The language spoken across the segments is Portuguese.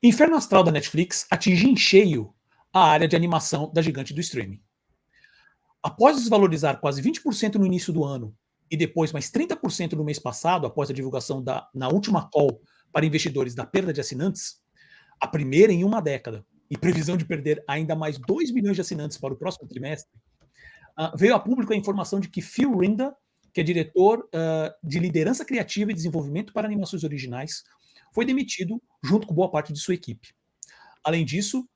Inferno Astral da Netflix atinge em cheio a área de animação da gigante do streaming. Após desvalorizar quase 20% no início do ano e depois mais 30% no mês passado, após a divulgação na última call para investidores da perda de assinantes, a primeira em uma década, e previsão de perder ainda mais 2 milhões de assinantes para o próximo trimestre, veio a público a informação de que Phil Rinda, que é diretor de liderança criativa e desenvolvimento para animações originais, foi demitido junto com boa parte de sua equipe. Além disso,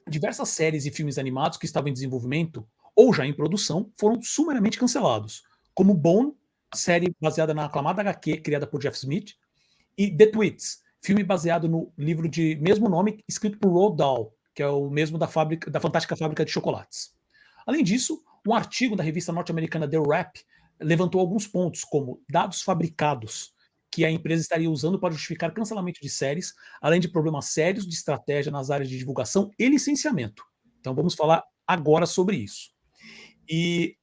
diversas séries e filmes animados que estavam em desenvolvimento ou já em produção foram sumariamente cancelados, como Bone, série baseada na aclamada HQ criada por Jeff Smith, e The Tweets, filme baseado no livro de mesmo nome escrito por Roald Dahl, que é o mesmo da Fantástica Fábrica de Chocolates. Além disso, um artigo da revista norte-americana The Wrap levantou alguns pontos, como dados fabricados que a empresa estaria usando para justificar cancelamento de séries, além de problemas sérios de estratégia nas áreas de divulgação e licenciamento. Então vamos falar agora sobre isso. E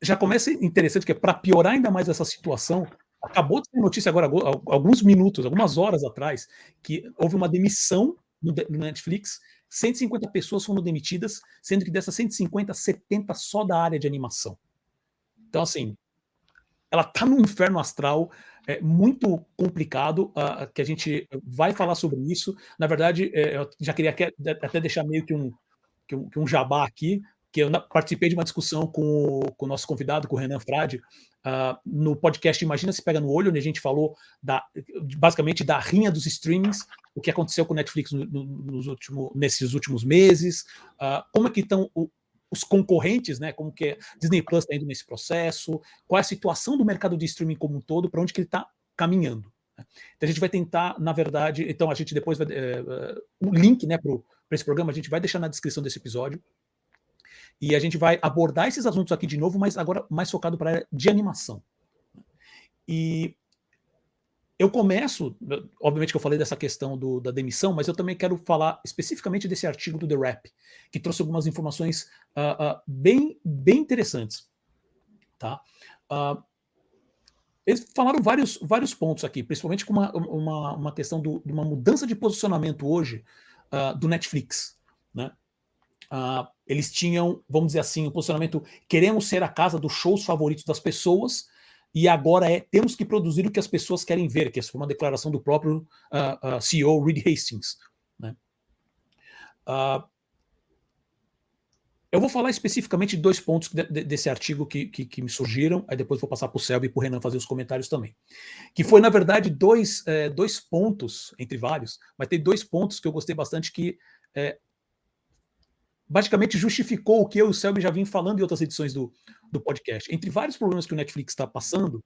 já começa interessante que, para piorar ainda mais essa situação, acabou de ter notícia agora, alguns minutos, algumas horas atrás, que houve uma demissão no Netflix, 150 pessoas foram demitidas, sendo que dessas 150, 70 só da área de animação. Então, assim, ela está num inferno astral muito complicado, que a gente vai falar sobre isso. Na verdade, eu já queria até deixar meio que um jabá aqui, que eu participei de uma discussão com o nosso convidado, com o Renan Frade, no podcast Imagina Se Pega no Olho, onde a gente falou basicamente da rinha dos streamings, o que aconteceu com o Netflix nesses últimos meses, como é que estão os concorrentes, né? Como que Disney Plus está indo nesse processo, qual é a situação do mercado de streaming como um todo, para onde que ele está caminhando. Né? Então a gente vai tentar, na verdade, então a gente depois vai o link, né, para esse programa a gente vai deixar na descrição desse episódio. E a gente vai abordar esses assuntos aqui de novo, mas agora mais focado para a área de animação. E eu começo, obviamente que eu falei dessa questão da demissão, mas eu também quero falar especificamente desse artigo do The Wrap, que trouxe algumas informações bem interessantes. Tá? Eles falaram vários pontos aqui, principalmente com uma questão de uma mudança de posicionamento hoje do Netflix. Né? Eles tinham, vamos dizer assim, um posicionamento: queremos ser a casa dos shows favoritos das pessoas, e agora temos que produzir o que as pessoas querem ver, que essa foi uma declaração do próprio CEO Reed Hastings. Né? Eu vou falar especificamente de 2 pontos desse artigo que me surgiram, aí depois vou passar para o Selby e para o Renan fazer os comentários também. Que foi, na verdade, dois pontos, entre vários, mas tem 2 pontos que eu gostei bastante, que basicamente justificou o que eu e o Selby já vim falando em outras edições do podcast. Entre vários problemas que o Netflix está passando,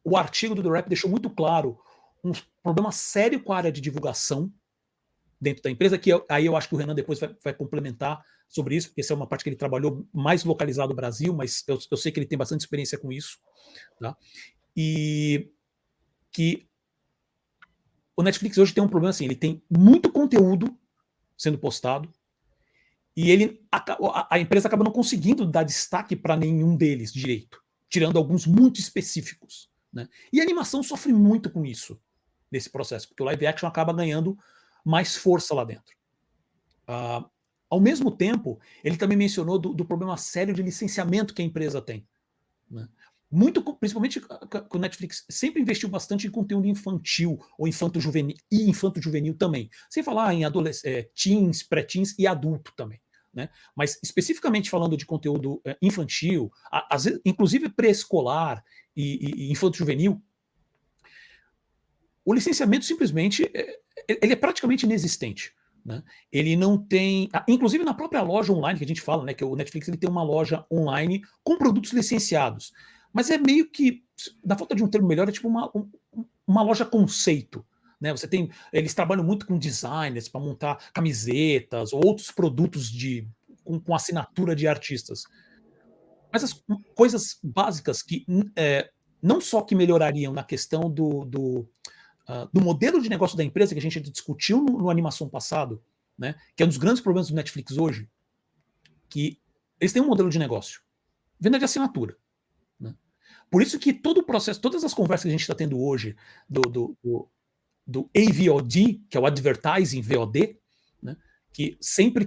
o artigo do The Wrap deixou muito claro um problema sério com a área de divulgação dentro da empresa, que aí eu acho que o Renan depois vai complementar sobre isso, porque essa é uma parte que ele trabalhou mais localizado no Brasil, mas eu sei que ele tem bastante experiência com isso. Tá? E que o Netflix hoje tem um problema assim, ele tem muito conteúdo sendo postado, e a empresa acaba não conseguindo dar destaque para nenhum deles direito, tirando alguns muito específicos. Né? E a animação sofre muito com isso, nesse processo, porque o live action acaba ganhando mais força lá dentro. Ao mesmo tempo, ele também mencionou do problema sério de licenciamento que a empresa tem. Né? Principalmente que o Netflix sempre investiu bastante em conteúdo infantil, ou infanto-juvenil, e infanto-juvenil também. Sem falar em teens, pré-teens e adulto também. Né? Mas especificamente falando de conteúdo infantil, inclusive pré-escolar e infanto-juvenil, o licenciamento simplesmente ele é praticamente inexistente. Né? Ele não tem, inclusive na própria loja online que a gente fala, né, que o Netflix ele tem uma loja online com produtos licenciados, mas é meio que, na falta de um termo melhor, é tipo uma loja conceito. Né? Eles trabalham muito com designers para montar camisetas ou outros produtos com assinatura de artistas. Mas as coisas básicas que não só que melhorariam na questão do modelo de negócio da empresa, que a gente discutiu no Animação passado, né, que é um dos grandes problemas do Netflix hoje, que eles têm um modelo de negócio, venda de assinatura. Né? Por isso que todo o processo, todas as conversas que a gente está tendo hoje do AVOD, que é o Advertising VOD, né? Que sempre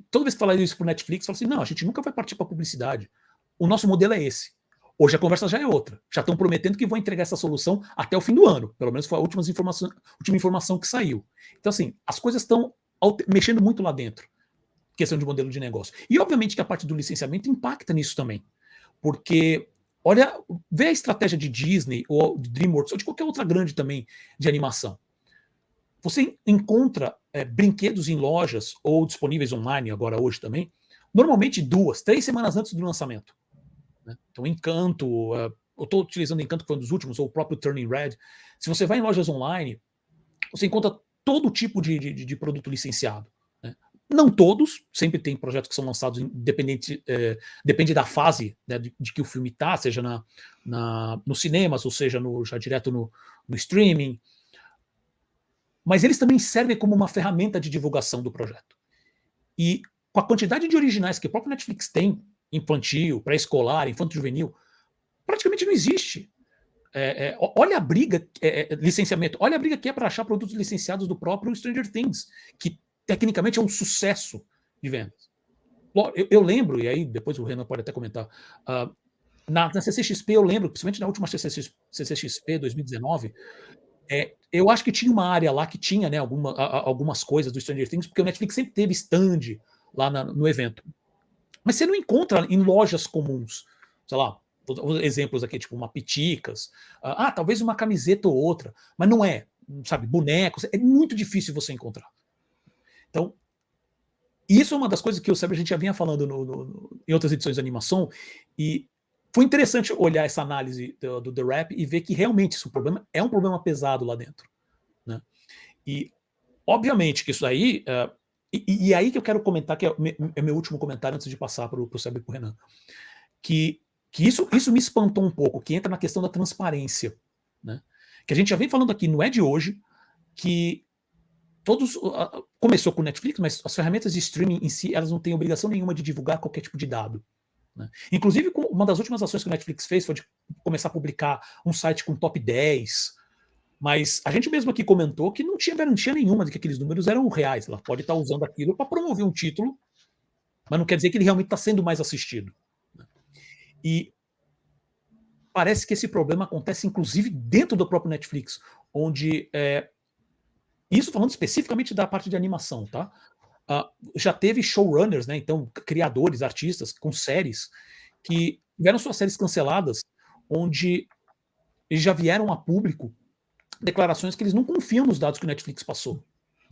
toda vez que falar isso para o Netflix, fala assim, não, a gente nunca vai partir para publicidade. O nosso modelo é esse. Hoje a conversa já é outra. Já estão prometendo que vão entregar essa solução até o fim do ano. Pelo menos foi a última informação que saiu. Então, assim, as coisas estão mexendo muito lá dentro. Questão de modelo de negócio. E, obviamente, que a parte do licenciamento impacta nisso também. Porque, olha, vê a estratégia de Disney, ou de DreamWorks, ou de qualquer outra grande também de animação. Você encontra brinquedos em lojas, ou disponíveis online agora hoje também, normalmente 2, 3 semanas antes do lançamento. Né? Então, Encanto, eu estou utilizando Encanto, que foi um dos últimos, ou o próprio Turning Red. Se você vai em lojas online, você encontra todo tipo de produto licenciado. Né? Não todos, sempre tem projetos que são lançados depende da fase, né, de que o filme está, seja nos cinemas, ou seja já direto no streaming. Mas eles também servem como uma ferramenta de divulgação do projeto. E com a quantidade de originais que o próprio Netflix tem, infantil, pré-escolar, infanto-juvenil, praticamente não existe. Olha a briga, licenciamento, olha a briga que é para achar produtos licenciados do próprio Stranger Things, que tecnicamente é um sucesso de vendas. Eu lembro, e aí depois o Renan pode até comentar, na CCXP eu lembro, principalmente na última CCXP 2019, eu acho que tinha uma área lá que tinha, né, algumas coisas do Stranger Things, porque o Netflix sempre teve stand lá no evento. Mas você não encontra em lojas comuns, sei lá, exemplos aqui, tipo uma Piticas, talvez uma camiseta ou outra, mas não é, sabe, bonecos, é muito difícil você encontrar. Então, isso é uma das coisas que eu sempre a gente já vinha falando em outras edições de animação, e foi interessante olhar essa análise do The Wrap e ver que realmente isso é um problema pesado lá dentro. Né? E, obviamente, que isso aí... E aí que eu quero comentar, que é meu último comentário antes de passar para o Sérgio e para o Renan, que isso me espantou um pouco, que entra na questão da transparência. Né? Que a gente já vem falando aqui, não é de hoje, que começou com o Netflix, mas as ferramentas de streaming em si, elas não têm obrigação nenhuma de divulgar qualquer tipo de dado. Né? Inclusive, uma das últimas ações que o Netflix fez foi de começar a publicar um site com top 10, mas a gente mesmo aqui comentou que não tinha garantia nenhuma de que aqueles números eram reais. Ela pode estar usando aquilo para promover um título, mas não quer dizer que ele realmente está sendo mais assistido. Né? E parece que esse problema acontece inclusive dentro do próprio Netflix, onde isso falando especificamente da parte de animação, tá? Já teve showrunners, né? Então criadores, artistas com séries que tiveram suas séries canceladas, onde eles já vieram a público declarações que eles não confiam nos dados que o Netflix passou.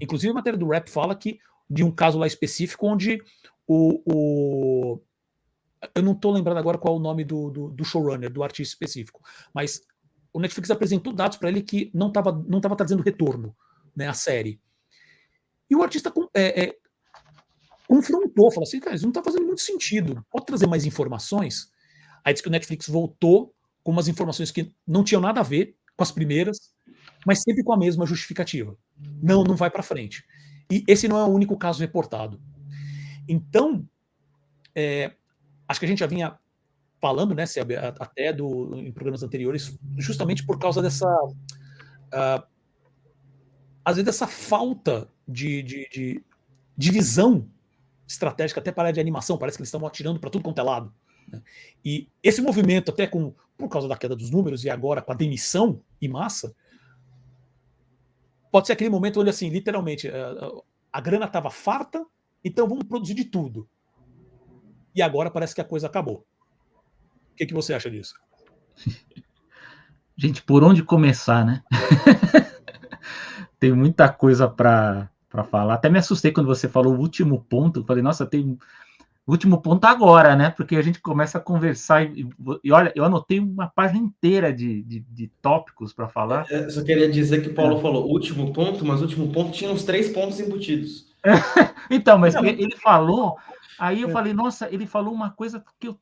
Inclusive a matéria do Rap fala que de um caso lá específico onde eu não estou lembrando agora qual é o nome do showrunner, do artista específico, mas o Netflix apresentou dados para ele que não estava trazendo retorno, né, à série. E o artista confrontou, falou assim, cara, isso não está fazendo muito sentido, pode trazer mais informações? Aí disse que o Netflix voltou com umas informações que não tinham nada a ver com as primeiras, mas sempre com a mesma justificativa. Não vai para frente. E esse não é o único caso reportado. Então, acho que a gente já vinha falando, né, até em programas anteriores, justamente por causa dessa, às vezes, dessa falta de visão estratégica até para a área de animação. Parece que eles estão atirando para tudo quanto é lado. Né? E esse movimento, até por causa da queda dos números e agora com a demissão em massa, pode ser aquele momento onde, assim, literalmente, a grana estava farta, então vamos produzir de tudo. E agora parece que a coisa acabou. O que você acha disso? Gente, por onde começar, né? Tem muita coisa para falar. Até me assustei quando você falou o último ponto. Eu falei, nossa, tem o último ponto agora, né? Porque a gente começa a conversar e olha, eu anotei uma página inteira de tópicos para falar. Eu só queria dizer que o Paulo falou último ponto, mas o último ponto tinha uns 3 pontos embutidos. Então, mas ele falou, aí eu falei, nossa, ele falou uma coisa que eu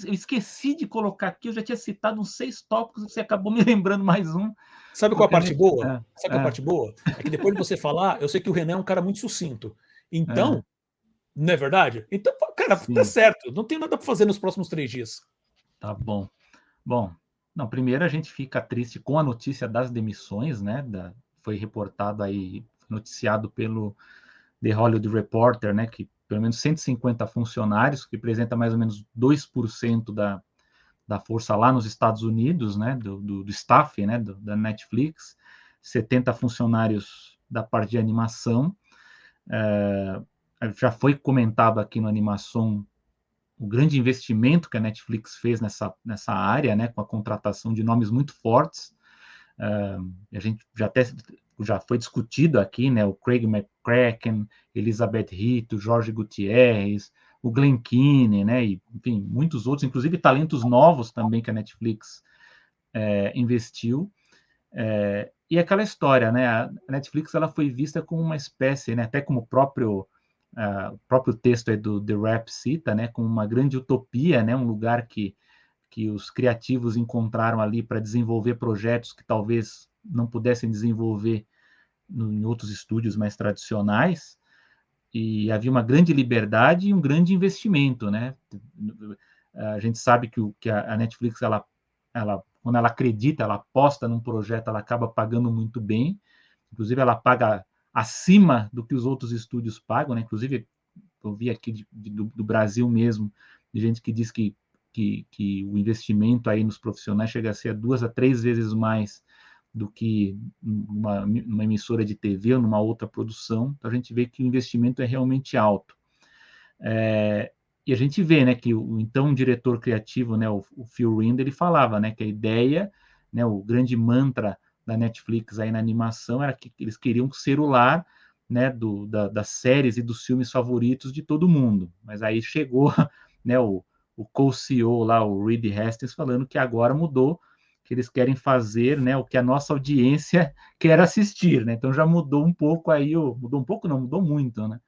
esqueci de colocar aqui, eu já tinha citado uns 6 tópicos, você acabou me lembrando mais um. Sabe qual a parte boa? Sabe qual a parte boa? É que depois de você falar, eu sei que o Renan é um cara muito sucinto. Então, não é verdade? Então, cara, tá certo. Não tem nada para fazer nos próximos 3 dias. Tá bom. Bom, não, primeiro a gente fica triste com a notícia das demissões, né, foi reportado aí, noticiado pelo The Hollywood Reporter, né, que pelo menos 150 funcionários, que representa mais ou menos 2% da força lá nos Estados Unidos, né, do staff, né, da Netflix, 70 funcionários da parte de animação. Já foi comentado aqui no Animação o grande investimento que a Netflix fez nessa área, né, com a contratação de nomes muito fortes. A gente já foi discutido aqui, né, o Craig McCracken, Elizabeth Rito, Jorge Gutierrez, o Glenn Keane, né, e, enfim, muitos outros, inclusive talentos novos também que a Netflix investiu. E aquela história, né, a Netflix ela foi vista como uma espécie, né, até como o próprio texto aí do The Wrap cita, né, como uma grande utopia, né, um lugar que os criativos encontraram ali para desenvolver projetos que talvez não pudessem desenvolver em outros estúdios mais tradicionais, e havia uma grande liberdade e um grande investimento, né? A gente sabe que a Netflix, ela, quando ela acredita, ela aposta num projeto, ela acaba pagando muito bem, inclusive ela paga acima do que os outros estúdios pagam, né? Inclusive, eu vi aqui do Brasil mesmo, de gente que diz que o investimento aí nos profissionais chega a ser 2 a 3 vezes mais do que uma emissora de TV ou numa outra produção. Então a gente vê que o investimento é realmente alto. E a gente vê, né, que o então diretor criativo, né, o Phil Rind, ele falava, né, que a ideia, né, o grande mantra da Netflix aí na animação era que eles queriam ser o lar, né, das séries e dos filmes favoritos de todo mundo. Mas aí chegou, né, o co-CEO lá, o Reed Hastings, falando que agora mudou, que eles querem fazer, né, o que a nossa audiência quer assistir, né? Então já mudou um pouco aí, mudou um pouco não, mudou muito, né?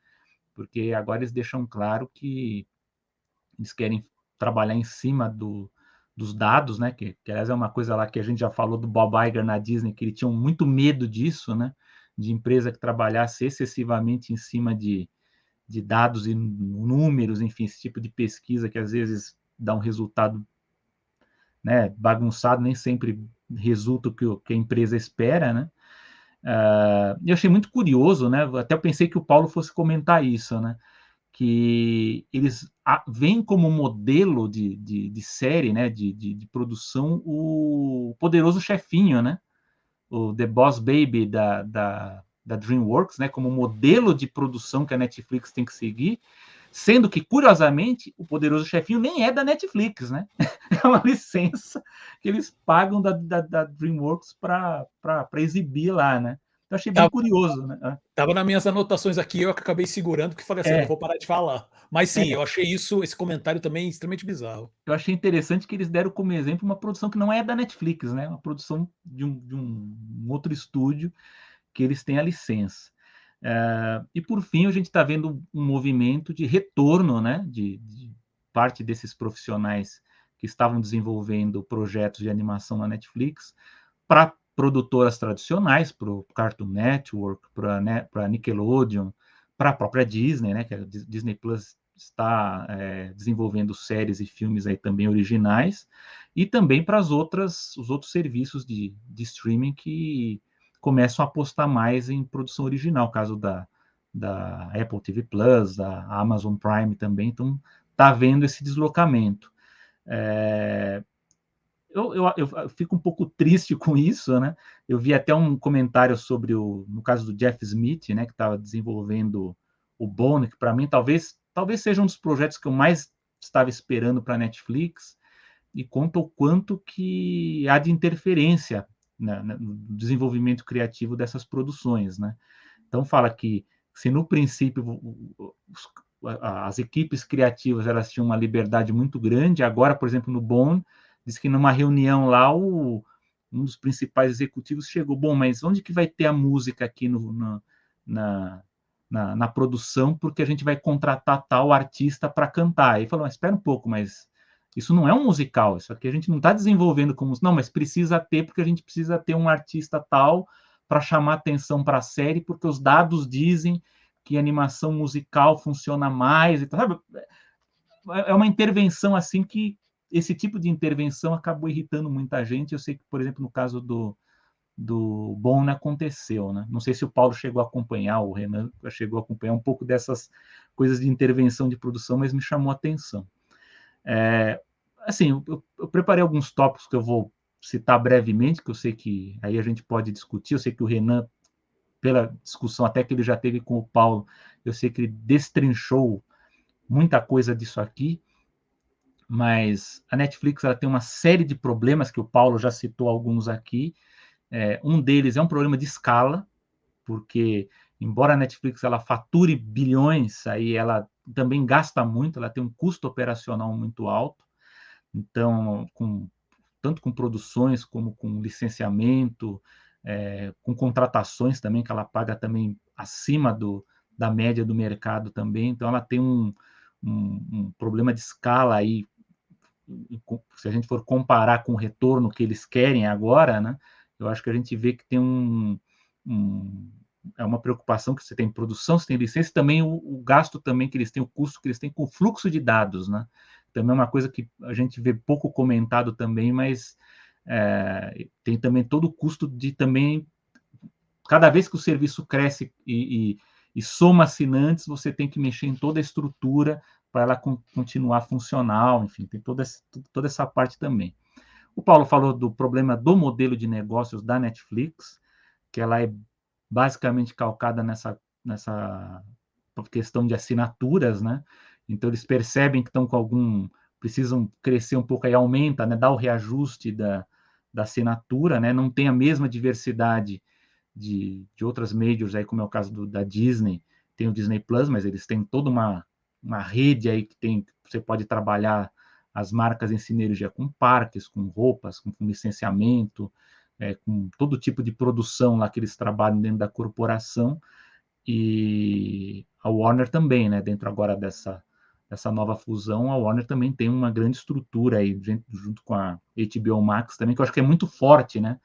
Porque agora eles deixam claro que eles querem trabalhar em cima dos dados, né? Que aliás é uma coisa lá que a gente já falou do Bob Iger na Disney, que eles tinham muito medo disso, né? De empresa que trabalhasse excessivamente em cima de dados e números, enfim, esse tipo de pesquisa que às vezes dá um resultado, né, bagunçado, nem sempre resulta o que a empresa espera, né? Eu achei muito curioso, né? Até eu pensei que o Paulo fosse comentar isso, né? Que eles veem como modelo de série, né? De produção o Poderoso Chefinho, né? O The Boss Baby da DreamWorks, né? Como modelo de produção que a Netflix tem que seguir, sendo que, curiosamente, o Poderoso Chefinho nem é da Netflix, né? É uma licença que eles pagam da DreamWorks para exibir lá, né? Então, achei bem curioso, né? Tava nas minhas anotações aqui, eu acabei segurando, que falei assim: eu não vou parar de falar. Mas sim, eu achei esse comentário também extremamente bizarro. Eu achei interessante que eles deram como exemplo uma produção que não é da Netflix, né? Uma produção de um outro estúdio que eles têm a licença. E por fim, a gente está vendo um movimento de retorno, né, de parte desses profissionais que estavam desenvolvendo projetos de animação na Netflix para produtoras tradicionais, para o Cartoon Network, para a Nickelodeon, para a própria Disney, né, que a Disney Plus está desenvolvendo séries e filmes aí também originais, e também para os outros serviços de streaming que começam a apostar mais em produção original, caso da Apple TV Plus, da Amazon Prime também, então está havendo esse deslocamento. Eu fico um pouco triste com isso, né? Eu vi até um comentário sobre no caso do Jeff Smith, né, que estava desenvolvendo o Bone, que para mim talvez seja um dos projetos que eu mais estava esperando para a Netflix, e conta o quanto que há de interferência no desenvolvimento criativo dessas produções, né? Então fala que se no princípio as equipes criativas elas tinham uma liberdade muito grande, agora, por exemplo, no Bone, diz que numa reunião lá um dos principais executivos chegou, bom, mas onde que vai ter a música aqui na produção, porque a gente vai contratar tal artista para cantar. Aí falou, mas espera um pouco, mas isso não é um musical, isso aqui a gente não está desenvolvendo como... Não, mas precisa ter, porque a gente precisa ter um artista tal para chamar atenção para a série, porque os dados dizem que a animação musical funciona mais. Então, sabe? É uma intervenção assim que esse tipo de intervenção acabou irritando muita gente. Eu sei que, por exemplo, no caso do Bone aconteceu, né? Não sei se o Paulo chegou a acompanhar, o Renan chegou a acompanhar um pouco dessas coisas de intervenção de produção, mas me chamou a atenção. Assim, eu preparei alguns tópicos que eu vou citar brevemente, que eu sei que aí a gente pode discutir. Eu sei que o Renan, pela discussão até que ele já teve com o Paulo, eu sei que ele destrinchou muita coisa disso aqui, mas a Netflix ela tem uma série de problemas que o Paulo já citou alguns aqui. Um deles é um problema de escala, porque embora a Netflix ela fature bilhões, aí ela também gasta muito, ela tem um custo operacional muito alto. Então, tanto com produções como com licenciamento, com contratações também, que ela paga também acima da média do mercado também. Então, ela tem um problema de escala aí, se a gente for comparar com o retorno que eles querem agora, né? Eu acho que a gente vê que tem é uma preocupação que você tem produção, você tem licença, também o gasto também que eles têm, o custo que eles têm com o fluxo de dados, né? Também é uma coisa que a gente vê pouco comentado também, mas tem também todo o custo de também, cada vez que o serviço cresce e soma assinantes, você tem que mexer em toda a estrutura para ela continuar funcional, enfim, tem toda essa parte também. O Paulo falou do problema do modelo de negócios da Netflix, que ela é basicamente calcada nessa questão de assinaturas, né? Então eles percebem que estão com precisam crescer um pouco, aí aumenta, né? Dá o reajuste da assinatura, né? Não tem a mesma diversidade de outras majors, aí, como é o caso da Disney, tem o Disney Plus, mas eles têm toda uma rede aí que você pode trabalhar as marcas em sinergia com parques, com roupas, com licenciamento, com todo tipo de produção lá que eles trabalham dentro da corporação, e a Warner também, né, dentro agora dessa nova fusão, a Warner também tem uma grande estrutura aí, junto com a HBO Max também, que eu acho que é muito forte, né?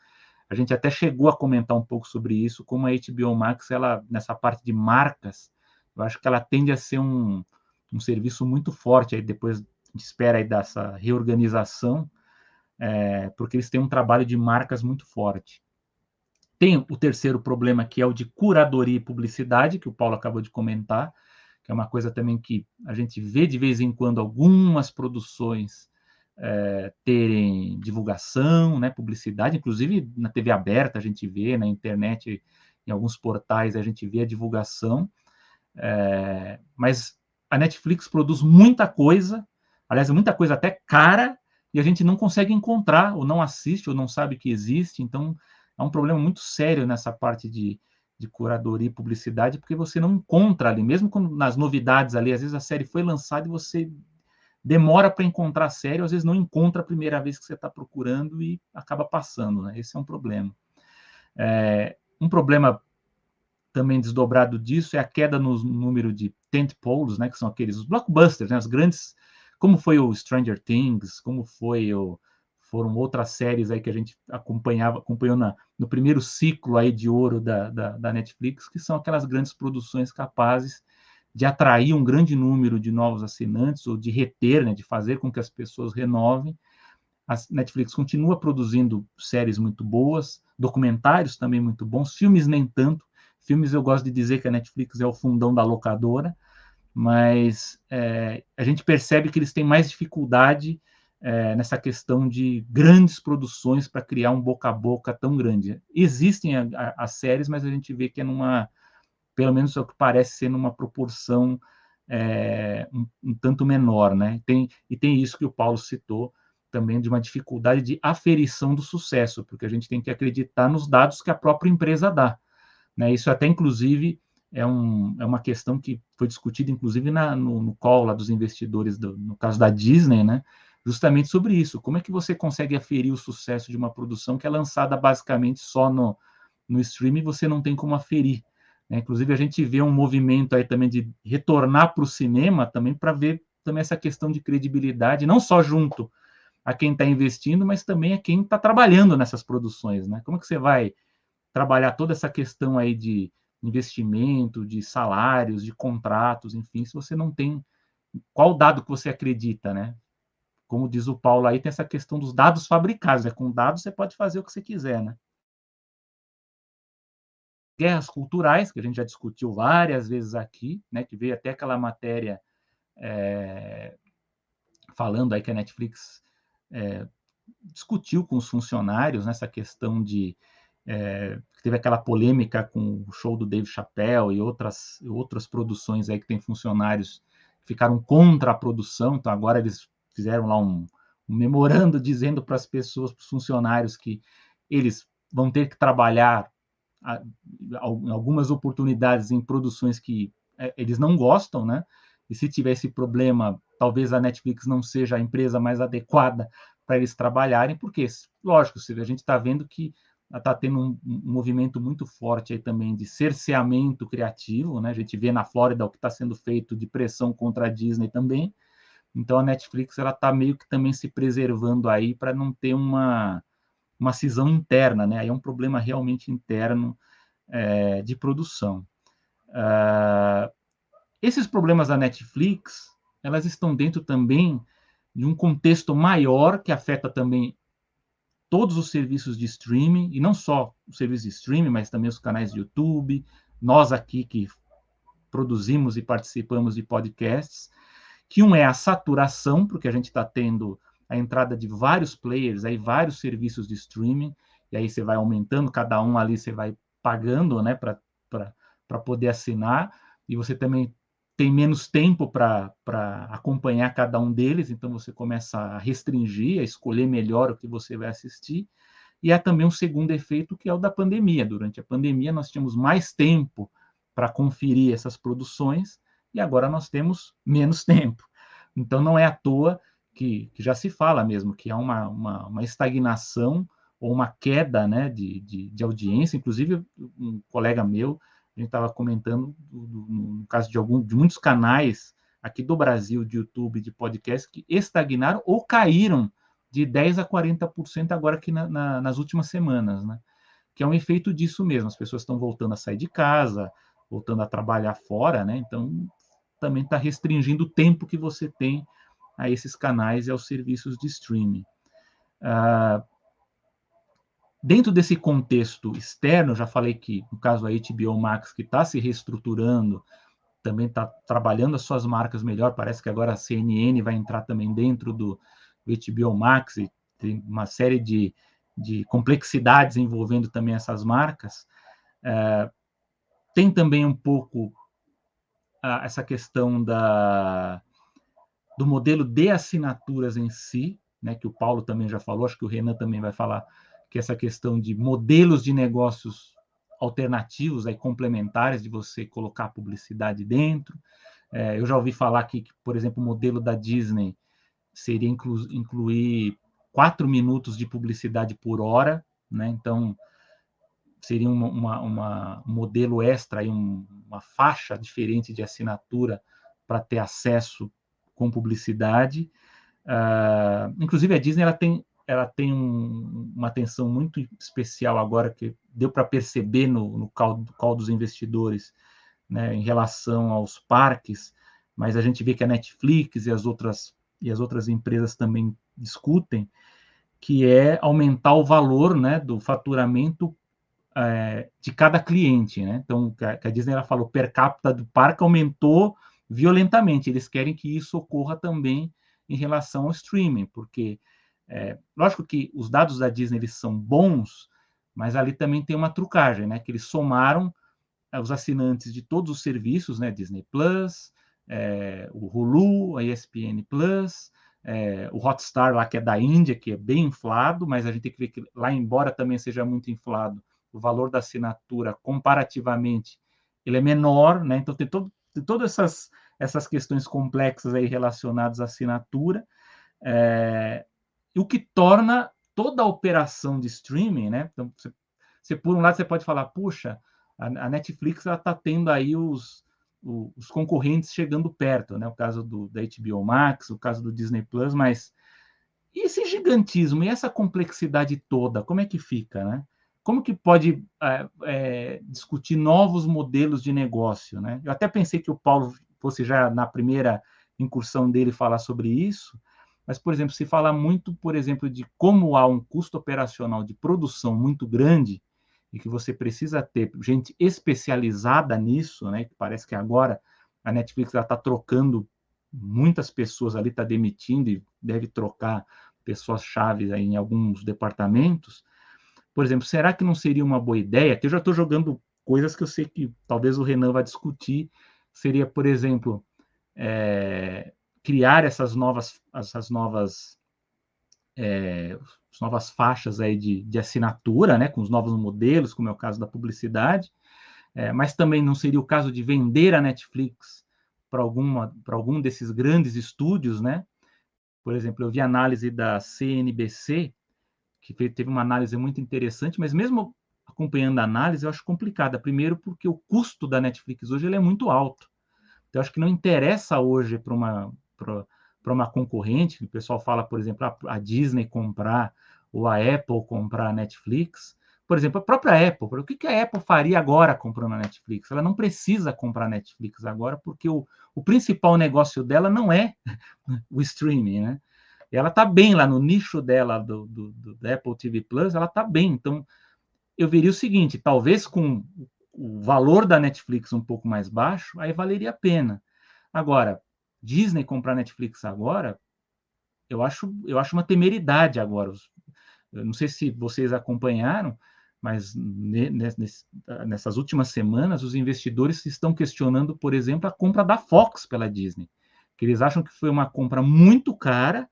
A gente até chegou a comentar um pouco sobre isso, como a HBO Max, ela, nessa parte de marcas, eu acho que ela tende a ser um serviço muito forte, aí depois a gente espera aí dessa reorganização, porque eles têm um trabalho de marcas muito forte. Tem o terceiro problema, que é o de curadoria e publicidade, que o Paulo acabou de comentar, que é uma coisa também que a gente vê de vez em quando algumas produções terem divulgação, né, publicidade, inclusive na TV aberta a gente vê, na internet, em alguns portais a gente vê a divulgação, mas a Netflix produz muita coisa, aliás, muita coisa até cara, e a gente não consegue encontrar, ou não assiste, ou não sabe que existe. Então é um problema muito sério nessa parte de curadoria e publicidade, porque você não encontra ali, mesmo nas novidades ali, às vezes a série foi lançada e você demora para encontrar a série, às vezes não encontra a primeira vez que você está procurando e acaba passando, né? Esse é um problema. Um problema também desdobrado disso é a queda no número de tentpoles, né, que são aqueles os blockbusters, né, as grandes, como foi o Stranger Things, como foram outras séries aí que a gente acompanhou no primeiro ciclo aí de ouro da Netflix, que são aquelas grandes produções capazes de atrair um grande número de novos assinantes, ou de reter, né, de fazer com que as pessoas renovem. A Netflix continua produzindo séries muito boas, documentários também muito bons, filmes nem tanto. Filmes eu gosto de dizer que a Netflix é o fundão da locadora, mas a gente percebe que eles têm mais dificuldade nessa questão de grandes produções para criar um boca a boca tão grande. Existem as séries, mas a gente vê que pelo menos é o que parece ser, numa proporção um tanto menor, né? E tem isso que o Paulo citou também, de uma dificuldade de aferição do sucesso, porque a gente tem que acreditar nos dados que a própria empresa dá, né? Isso até, inclusive, é uma questão que foi discutida, inclusive, no call lá dos investidores, no caso da Disney, né? Justamente sobre isso. Como é que você consegue aferir o sucesso de uma produção que é lançada basicamente só no streaming, e você não tem como aferir, né? Inclusive, a gente vê um movimento aí também de retornar para o cinema também, para ver também essa questão de credibilidade, não só junto a quem está investindo, mas também a quem está trabalhando nessas produções, né? Como é que você vai trabalhar toda essa questão aí de investimento, de salários, de contratos, enfim, se você não tem qual dado que você acredita, né? Como diz o Paulo aí, tem essa questão dos dados fabricados, né? Com dados você pode fazer o que você quiser, né? guerras culturais, que a gente já discutiu várias vezes aqui, né, que veio até aquela matéria falando aí que a Netflix discutiu com os funcionários nessa questão de teve aquela polêmica com o show do Dave Chappelle e outras produções aí que tem funcionários que ficaram contra a produção, então agora eles fizeram lá um memorando dizendo para as pessoas, para os funcionários, que eles vão ter que trabalhar em algumas oportunidades em produções que eles não gostam, né? E se tiver esse problema, talvez a Netflix não seja a empresa mais adequada para eles trabalharem, porque, lógico, a gente está vendo que está tendo um movimento muito forte aí também de cerceamento criativo, né? A gente vê na Flórida o que está sendo feito de pressão contra a Disney também. Então a Netflix ela está meio que também se preservando aí para não ter uma cisão interna, né? Aí é um problema realmente interno de produção. Esses problemas da Netflix, elas estão dentro também de um contexto maior que afeta também todos os serviços de streaming, e não só os serviços de streaming, mas também os canais de YouTube, nós aqui que produzimos e participamos de podcasts, que um é a saturação, porque a gente está tendo a entrada de vários players, aí vários serviços de streaming, e aí você vai aumentando, cada um ali você vai pagando, né, para poder assinar, e você também tem menos tempo para acompanhar cada um deles, então você começa a restringir, a escolher melhor o que você vai assistir. E há também um segundo efeito, que é o da pandemia. Durante a pandemia, nós tínhamos mais tempo para conferir essas produções, e agora nós temos menos tempo. Então, não é à toa que já se fala mesmo que há uma estagnação ou uma queda, né, de audiência. Inclusive, um colega meu, a gente estava comentando no caso de muitos canais aqui do Brasil, de YouTube, de podcast, que estagnaram ou caíram de 10% a 40% agora aqui nas últimas semanas, né? Que é um efeito disso mesmo, as pessoas estão voltando a sair de casa, voltando a trabalhar fora, né? Então, também está restringindo o tempo que você tem a esses canais e aos serviços de streaming. Dentro desse contexto externo, já falei que, no caso, a HBO Max, que está se reestruturando, também está trabalhando as suas marcas melhor, parece que agora a CNN vai entrar também dentro do HBO Max, e tem uma série de complexidades envolvendo também essas marcas. Tem também um pouco essa questão do modelo de assinaturas em si, né, que o Paulo também já falou, acho que o Renan também vai falar, que essa questão de modelos de negócios alternativos, aí, complementares, de você colocar publicidade dentro. Eu já ouvi falar aqui que, por exemplo, o modelo da Disney seria incluir 4 minutos de publicidade por hora, né? Então, seria um modelo extra, aí, uma faixa diferente de assinatura para ter acesso com publicidade. Inclusive, a Disney ela tem uma atenção muito especial agora, que deu para perceber no call dos investidores, né, em relação aos parques, mas a gente vê que a Netflix e as outras empresas também discutem, que é aumentar o valor, né, do faturamento de cada cliente, né? Então, a Disney ela falou, per capita do parque aumentou violentamente. Eles querem que isso ocorra também em relação ao streaming, porque lógico que os dados da Disney eles são bons, mas ali também tem uma trucagem, né? Que eles somaram os assinantes de todos os serviços, né? Disney Plus, o Hulu, a ESPN Plus, o Hotstar lá que é da Índia, que é bem inflado, mas a gente tem que ver que lá, embora também seja muito inflado, o valor da assinatura comparativamente ele é menor, né? Então tem todas essas questões complexas aí relacionadas à assinatura, o que torna toda a operação de streaming, né? Então, você por um lado você pode falar, puxa, a Netflix está tendo aí os concorrentes chegando perto, né? O caso da HBO Max, o caso do Disney Plus, mas e esse gigantismo e essa complexidade toda, como é que fica, né? Como que pode discutir novos modelos de negócio, né? Eu até pensei que o Paulo fosse já na primeira incursão dele falar sobre isso, mas, por exemplo, se fala muito, por exemplo, de como há um custo operacional de produção muito grande, e que você precisa ter gente especializada nisso, né? Que parece que agora a Netflix está trocando muitas pessoas ali, está demitindo e deve trocar pessoas-chave em alguns departamentos. Por exemplo, será que não seria uma boa ideia? Que eu já estou jogando coisas que eu sei que talvez o Renan vai discutir. Seria, por exemplo, criar essas novas faixas aí de assinatura, né, com os novos modelos, como é o caso da publicidade, mas também não seria o caso de vender a Netflix para algum desses grandes estúdios, né? Por exemplo, eu vi a análise da CNBC, que teve uma análise muito interessante, mas mesmo acompanhando a análise, eu acho complicada. Primeiro, porque o custo da Netflix hoje ele é muito alto. Então, eu acho que não interessa hoje para uma concorrente, o pessoal fala, por exemplo, a Disney comprar ou a Apple comprar a Netflix. Por exemplo, a própria Apple. O que a Apple faria agora comprando a Netflix? Ela não precisa comprar a Netflix agora, porque o principal negócio dela não é o streaming, né? Ela está bem lá no nicho dela do Apple TV Plus, ela está bem. Então, eu veria o seguinte, talvez com o valor da Netflix um pouco mais baixo, aí valeria a pena. Agora, Disney comprar Netflix agora, eu acho uma temeridade agora. Eu não sei se vocês acompanharam, mas nessas últimas semanas, os investidores estão questionando, por exemplo, a compra da Fox pela Disney, que eles acham que foi uma compra muito cara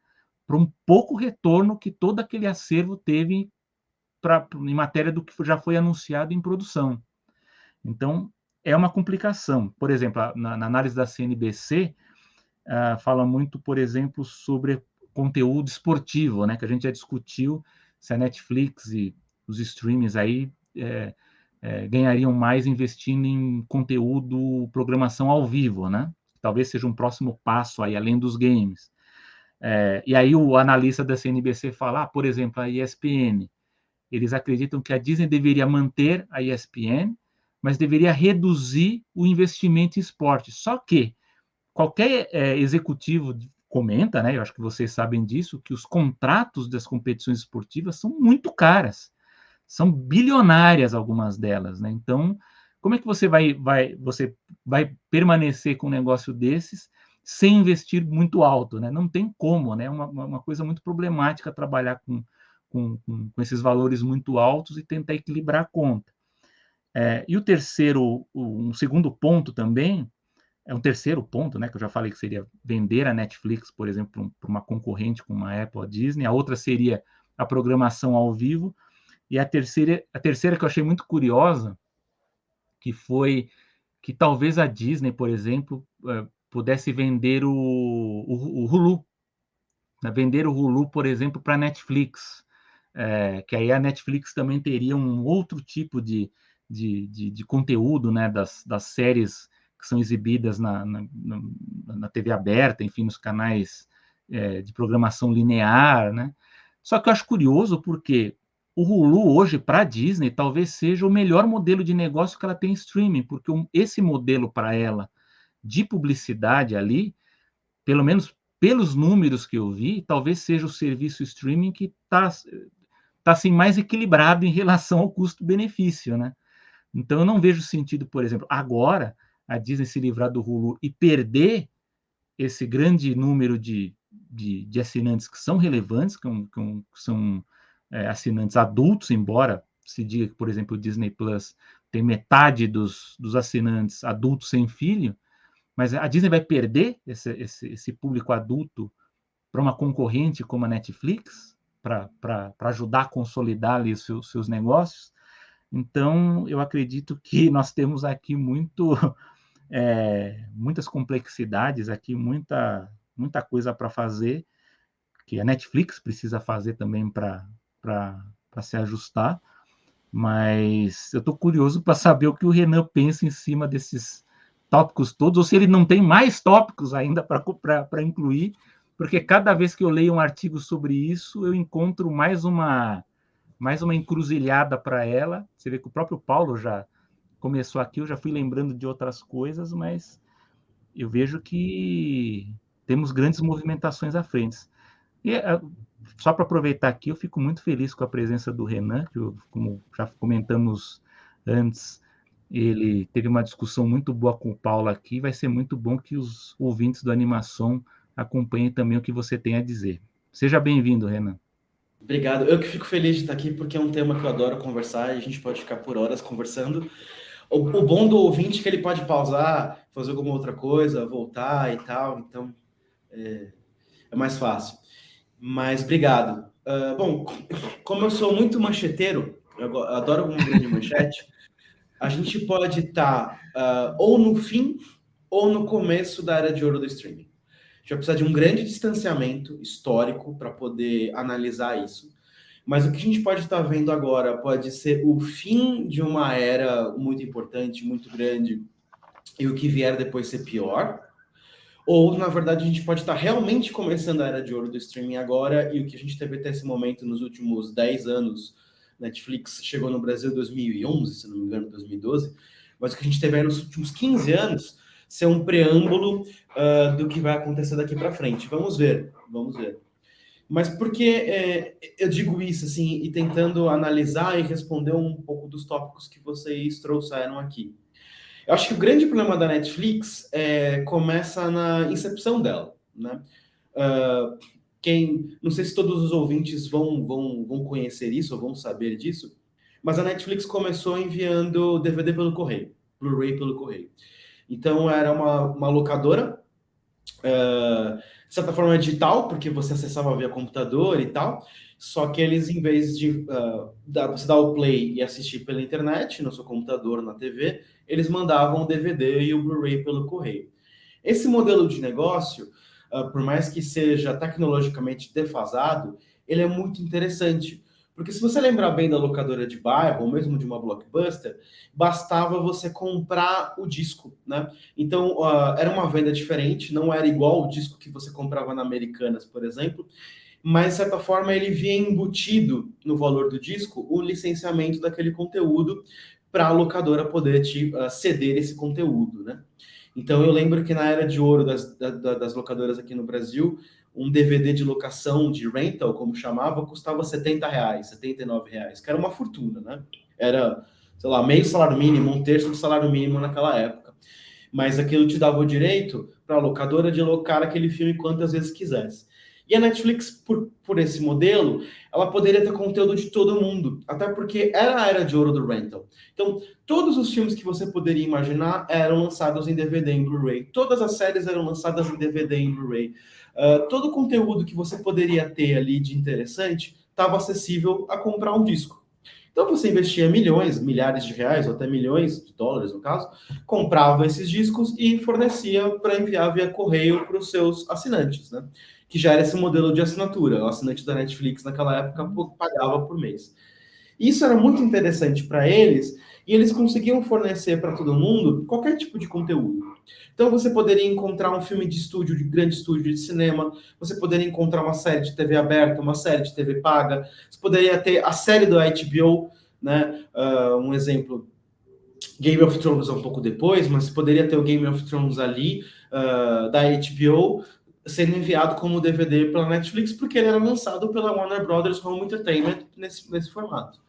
para um pouco retorno que todo aquele acervo teve em matéria do que já foi anunciado em produção. Então, é uma complicação. Por exemplo, na análise da CNBC, fala muito, por exemplo, sobre conteúdo esportivo, né, que a gente já discutiu se a Netflix e os streamings aí ganhariam mais investindo em conteúdo, programação ao vivo, né? Talvez seja um próximo passo aí, além dos games. E aí o analista da CNBC fala, por exemplo, a ESPN, eles acreditam que a Disney deveria manter a ESPN, mas deveria reduzir o investimento em esporte. Só que qualquer executivo comenta, né, eu acho que vocês sabem disso, que os contratos das competições esportivas são muito caras. São bilionárias algumas delas, né? Então, como é que você vai permanecer com um negócio desses sem investir muito alto, né? Não tem como, né? É uma coisa muito problemática trabalhar com esses valores muito altos e tentar equilibrar a conta. E um segundo ponto também, um terceiro ponto, né, que eu já falei que seria vender a Netflix, por exemplo, para uma concorrente como a Apple, a Disney. A outra seria a programação ao vivo. E a terceira que eu achei muito curiosa, que foi que talvez a Disney, por exemplo, pudesse vender o Hulu, né? Vender o Hulu, por exemplo, para a Netflix, que aí a Netflix também teria um outro tipo de conteúdo, né, das séries que são exibidas na TV aberta, enfim, nos canais de programação linear, né? Só que eu acho curioso porque o Hulu hoje, para a Disney, talvez seja o melhor modelo de negócio que ela tem em streaming, porque esse modelo para ela de publicidade ali, pelo menos pelos números que eu vi, talvez seja o serviço streaming que está assim, mais equilibrado em relação ao custo-benefício, né? Então, eu não vejo sentido, por exemplo, agora a Disney se livrar do Hulu e perder esse grande número de assinantes que são relevantes, que são assinantes adultos, embora se diga que, por exemplo, o Disney Plus tem metade dos assinantes adultos sem filho, mas a Disney vai perder esse público adulto para uma concorrente como a Netflix, para ajudar a consolidar ali os seus negócios. Então, eu acredito que nós temos aqui muitas complexidades, aqui muita coisa para fazer, que a Netflix precisa fazer também para se ajustar, mas eu estou curioso para saber o que o Renan pensa em cima desses tópicos todos, ou se ele não tem mais tópicos ainda para incluir, porque cada vez que eu leio um artigo sobre isso, eu encontro mais uma encruzilhada para ela. Você vê que o próprio Paulo já começou aqui, eu já fui lembrando de outras coisas, mas eu vejo que temos grandes movimentações à frente. E só para aproveitar aqui, eu fico muito feliz com a presença do Renan, que como já comentamos antes, ele teve uma discussão muito boa com o Paulo aqui, vai ser muito bom que os ouvintes do Animação acompanhem também o que você tem a dizer. Seja bem-vindo, Renan. Obrigado. Eu que fico feliz de estar aqui, porque é um tema que eu adoro conversar e a gente pode ficar por horas conversando. O bom do ouvinte é que ele pode pausar, fazer alguma outra coisa, voltar e tal, então é mais fácil. Mas obrigado. Bom, como eu sou muito mancheteiro, eu adoro uma grande manchete, a gente pode estar ou no fim ou no começo da era de ouro do streaming. A gente vai precisar de um grande distanciamento histórico para poder analisar isso. Mas o que a gente pode estar vendo agora pode ser o fim de uma era muito importante, muito grande, e o que vier depois ser pior. Ou, na verdade, a gente pode estar realmente começando a era de ouro do streaming agora, e o que a gente teve até esse momento nos últimos 10 anos, Netflix chegou no Brasil em 2011, se não me engano, 2012, mas o que a gente teve aí nos últimos 15 anos ser um preâmbulo do que vai acontecer daqui para frente. Vamos ver, vamos ver. Mas por que eu digo isso, assim, e tentando analisar e responder um pouco dos tópicos que vocês trouxeram aqui? Eu acho que o grande problema da Netflix começa na incepção dela, né? Não sei se todos os ouvintes vão conhecer isso ou vão saber disso, mas a Netflix começou enviando DVD pelo correio, Blu-ray pelo correio. Então era uma locadora, de certa forma digital, porque você acessava via computador e tal, só que eles, em vez de você dar o play e assistir pela internet, no seu computador, na TV, eles mandavam o DVD e o Blu-ray pelo correio. Esse modelo de negócio, por mais que seja tecnologicamente defasado, ele é muito interessante. Porque se você lembrar bem da locadora de bairro, ou mesmo de uma Blockbuster, bastava você comprar o disco, né? Então, era uma venda diferente, não era igual o disco que você comprava na Americanas, por exemplo, mas, de certa forma, ele vinha embutido no valor do disco o licenciamento daquele conteúdo para a locadora poder te ceder esse conteúdo, né? Então, eu lembro que na era de ouro das locadoras aqui no Brasil, um DVD de locação, de rental, como chamava, custava R$70, R$79, que era uma fortuna, né? Era, sei lá, meio salário mínimo, um terço do salário mínimo naquela época. Mas aquilo te dava o direito para a locadora de locar aquele filme quantas vezes quisesse. E a Netflix, por esse modelo, ela poderia ter conteúdo de todo mundo, até porque era a era de ouro do rental. Então, todos os filmes que você poderia imaginar eram lançados em DVD e em Blu-ray. Todas as séries eram lançadas em DVD e em Blu-ray. Todo o conteúdo que você poderia ter ali de interessante estava acessível a comprar um disco. Então você investia milhões, milhares de reais, ou até milhões de dólares, no caso, comprava esses discos e fornecia para enviar via correio para os seus assinantes, né? Que já era esse modelo de assinatura. O assinante da Netflix naquela época pagava por mês. Isso era muito interessante para eles, e eles conseguiam fornecer para todo mundo qualquer tipo de conteúdo. Então você poderia encontrar um filme de estúdio, de grande estúdio de cinema, você poderia encontrar uma série de TV aberta, uma série de TV paga, você poderia ter a série do HBO, né? Um exemplo, Game of Thrones um pouco depois, mas você poderia ter o Game of Thrones ali, da HBO, sendo enviado como DVD pela Netflix, porque ele era lançado pela Warner Brothers Home Entertainment nesse formato.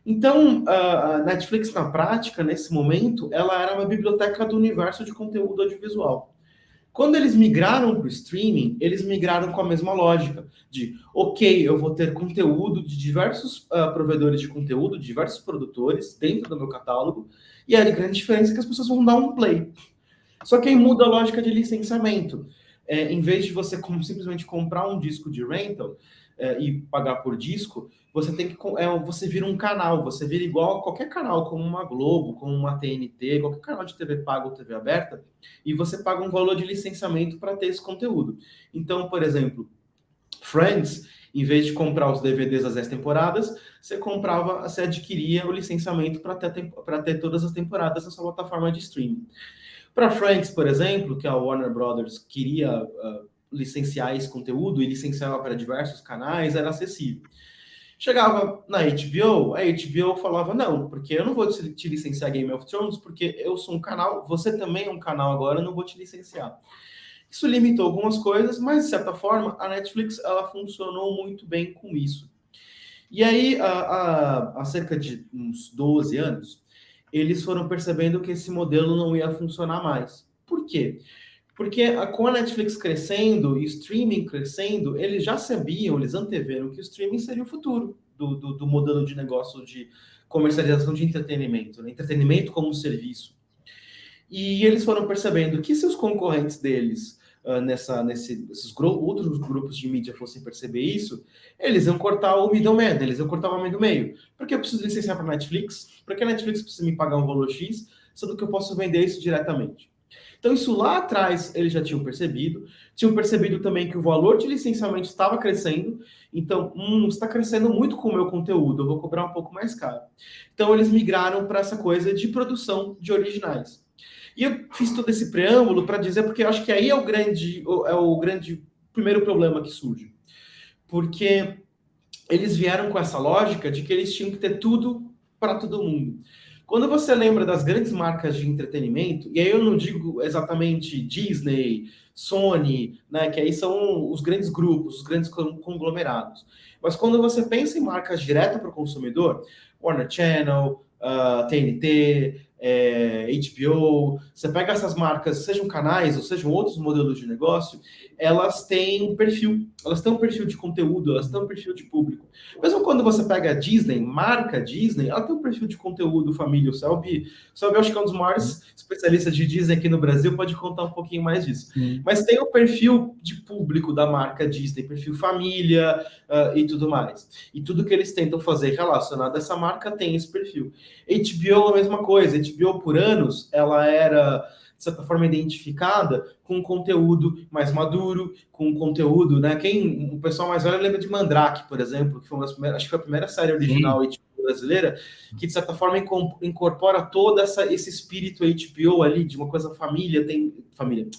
Então, a Netflix, na prática, nesse momento, ela era uma biblioteca do universo de conteúdo audiovisual. Quando eles migraram para o streaming, eles migraram com a mesma lógica de, ok, eu vou ter conteúdo de diversos provedores de conteúdo, de diversos produtores dentro do meu catálogo, e a grande diferença é que as pessoas vão dar um play. Só que aí muda a lógica de licenciamento. Em vez de você simplesmente comprar um disco de rental e pagar por disco, você tem que você vira um canal, você vira igual a qualquer canal, como uma Globo, como uma TNT, qualquer canal de TV paga ou TV aberta, e você paga um valor de licenciamento para ter esse conteúdo. Então, por exemplo, Friends, em vez de comprar os DVDs das 10 temporadas, você adquiria o licenciamento para ter todas as temporadas na sua plataforma de streaming. Para Friends, por exemplo, que a Warner Brothers queria licenciar esse conteúdo e licenciava para diversos canais, era acessível. Chegava na HBO, a HBO falava, não, porque eu não vou te licenciar Game of Thrones, porque eu sou um canal, você também é um canal agora, eu não vou te licenciar. Isso limitou algumas coisas, mas, de certa forma, a Netflix ela funcionou muito bem com isso. E aí, há cerca de uns 12 anos, eles foram percebendo que esse modelo não ia funcionar mais. Por quê? Porque com a Netflix crescendo e o streaming crescendo, eles já sabiam, eles anteveram que o streaming seria o futuro do modelo de negócio de comercialização de entretenimento, né? Entretenimento como serviço. E eles foram percebendo que se os concorrentes deles, esses outros grupos de mídia fossem perceber isso, eles iam cortar o middleman, eles iam cortar o homem do meio. Porque eu preciso licenciar para a Netflix? Porque a Netflix precisa me pagar um valor X, sendo que eu posso vender isso diretamente. Então, isso lá atrás eles já tinham percebido também que o valor de licenciamento estava crescendo, então, está crescendo muito com o meu conteúdo, eu vou cobrar um pouco mais caro. Então, eles migraram para essa coisa de produção de originais. E eu fiz todo esse preâmbulo para dizer, porque eu acho que aí é o grande primeiro problema que surge. Porque eles vieram com essa lógica de que eles tinham que ter tudo para todo mundo. Quando você lembra das grandes marcas de entretenimento, e aí eu não digo exatamente Disney, Sony, né, que aí são os grandes grupos, os grandes conglomerados. Mas quando você pensa em marcas direto para o consumidor, Warner Channel, TNT, HBO, você pega essas marcas, sejam canais ou sejam outros modelos de negócio, elas têm um perfil de conteúdo, elas têm um perfil de público. Mesmo quando você pega a Disney, marca Disney, ela tem um perfil de conteúdo família. O Selby eu acho que é um dos maiores especialistas de Disney aqui no Brasil, pode contar um pouquinho mais disso. Mas tem o perfil de público da marca Disney, perfil família e tudo mais. E tudo que eles tentam fazer relacionado a essa marca tem esse perfil. HBO é a mesma coisa. HBO, por anos, ela era, de certa forma, identificada com conteúdo mais maduro, com conteúdo, né? O pessoal mais velho lembra de Mandrake, por exemplo, que foi uma das primeiras, acho que foi a primeira série original HBO brasileira, que, de certa forma, incorpora todo esse espírito HBO ali, de uma coisa família,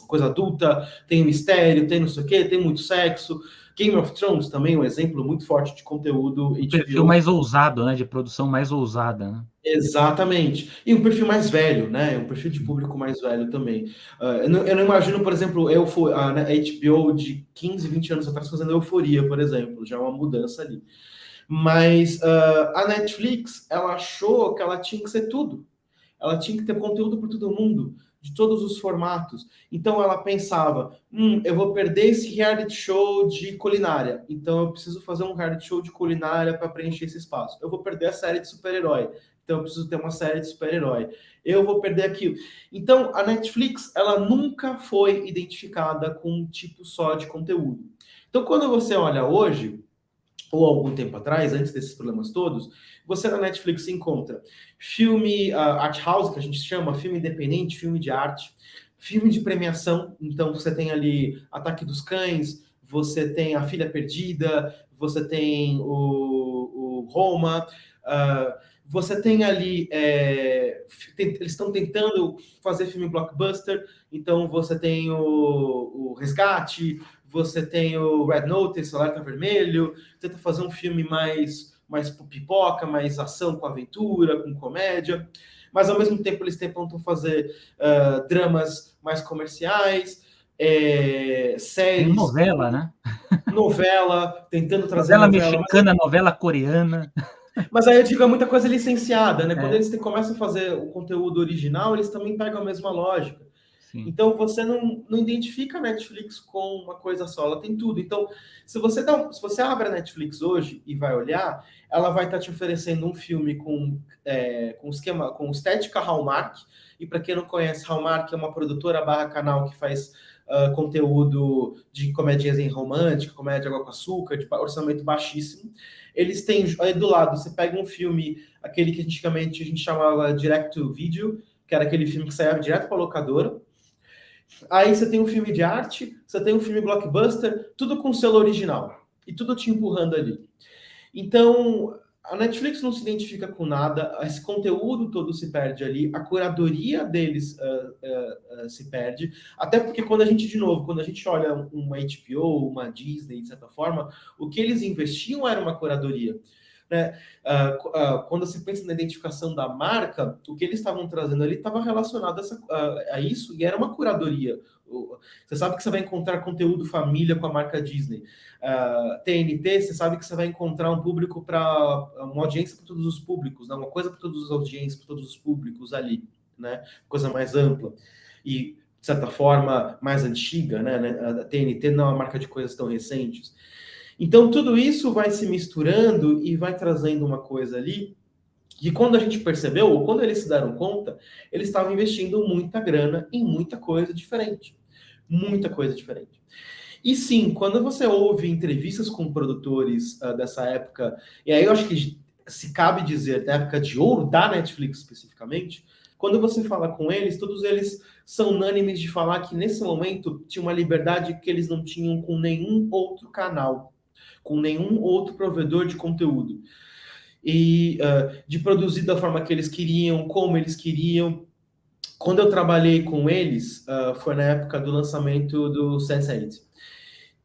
coisa adulta, tem mistério, tem não sei o quê, tem muito sexo. Game of Thrones também é um exemplo muito forte de conteúdo HBO. Perfil mais ousado, né? De produção mais ousada, né? Exatamente. E um perfil mais velho, né? Um perfil de público mais velho também. Eu não imagino, por exemplo, a HBO de 15, 20 anos atrás fazendo Euforia, por exemplo. Já é uma mudança ali. Mas a Netflix, ela achou que ela tinha que ser tudo. Ela tinha que ter conteúdo para todo mundo, de todos os formatos. Então ela pensava, eu vou perder esse reality show de culinária, então eu preciso fazer um reality show de culinária para preencher esse espaço. Eu vou perder a série de super-herói, então eu preciso ter uma série de super-herói. Eu vou perder aquilo. Então a Netflix, ela nunca foi identificada com um tipo só de conteúdo. Então quando você olha hoje, ou algum tempo atrás, antes desses problemas todos, você na Netflix encontra filme art house, que a gente chama, filme independente, filme de arte, filme de premiação. Então você tem ali Ataque dos Cães, você tem A Filha Perdida, você tem o Roma, você tem ali, eles estão tentando fazer filme blockbuster, então você tem o Resgate, você tem o Red Notice, o Alerta Vermelho, tenta fazer um filme mais pipoca, mais ação com aventura, com comédia, mas ao mesmo tempo eles tentam fazer dramas mais comerciais, séries... Tem novela, né? Novela, tentando trazer novela mexicana, novela coreana... Mas aí eu digo, é muita coisa licenciada, né? Quando eles começam a fazer o conteúdo original, eles também pegam a mesma lógica. Sim. Então, você não identifica a Netflix com uma coisa só, ela tem tudo. Então, se você abre a Netflix hoje e vai olhar, ela vai estar te oferecendo um filme com estética Hallmark. E para quem não conhece, Hallmark é uma produtora / canal que faz conteúdo de comédias romântica, comédia água com açúcar, de orçamento baixíssimo. Eles têm, aí do lado, você pega um filme, aquele que antigamente a gente chamava Direct to Video, que era aquele filme que saía direto para a locadora. Aí você tem um filme de arte, você tem um filme blockbuster, tudo com selo original. E tudo te empurrando ali. Então, a Netflix não se identifica com nada, esse conteúdo todo se perde ali, a curadoria deles se perde, até porque quando a gente olha uma HBO, uma Disney, de certa forma, o que eles investiam era uma curadoria. né? Quando você pensa na identificação da marca, o que eles estavam trazendo ali estava relacionado a isso, e era uma curadoria. Você sabe que você vai encontrar conteúdo família com a marca Disney. TNT, você sabe que você vai encontrar um público uma audiência para todos os públicos, né? Uma coisa para todas as audiências, para todos os públicos ali, né? Coisa mais ampla. E, de certa forma, mais antiga, né? A TNT não é uma marca de coisas tão recentes. Então, tudo isso vai se misturando e vai trazendo uma coisa ali, e quando a gente percebeu, ou quando eles se deram conta, eles estavam investindo muita grana em muita coisa diferente. Muita coisa diferente. E sim, quando você ouve entrevistas com produtores dessa época, e aí eu acho que se cabe dizer da época de ouro da Netflix especificamente, quando você fala com eles, todos eles são unânimes de falar que nesse momento tinha uma liberdade que eles não tinham com nenhum outro canal, com nenhum outro provedor de conteúdo. E de produzir da forma que eles queriam, como eles queriam. Quando eu trabalhei com eles, foi na época do lançamento do Sense8.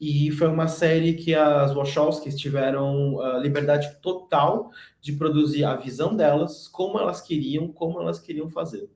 E foi uma série que as Wachowskis tiveram liberdade total de produzir a visão delas, como elas queriam fazer.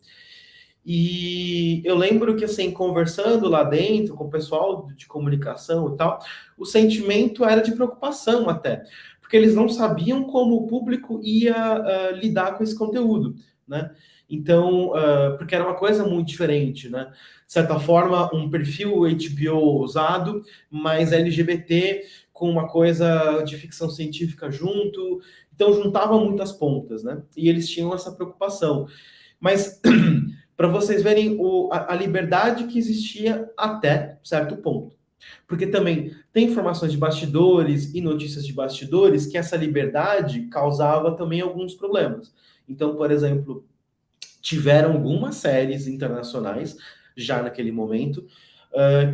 E eu lembro que, assim, conversando lá dentro com o pessoal de comunicação e tal, o sentimento era de preocupação até, porque eles não sabiam como o público ia lidar com esse conteúdo, né? Então, porque era uma coisa muito diferente, né? De certa forma, um perfil HBO usado, mas LGBT com uma coisa de ficção científica junto, então juntava muitas pontas, né? E eles tinham essa preocupação. Mas para vocês verem a liberdade que existia até certo ponto. Porque também tem informações de bastidores e notícias de bastidores que essa liberdade causava também alguns problemas. Então, por exemplo, tiveram algumas séries internacionais, já naquele momento,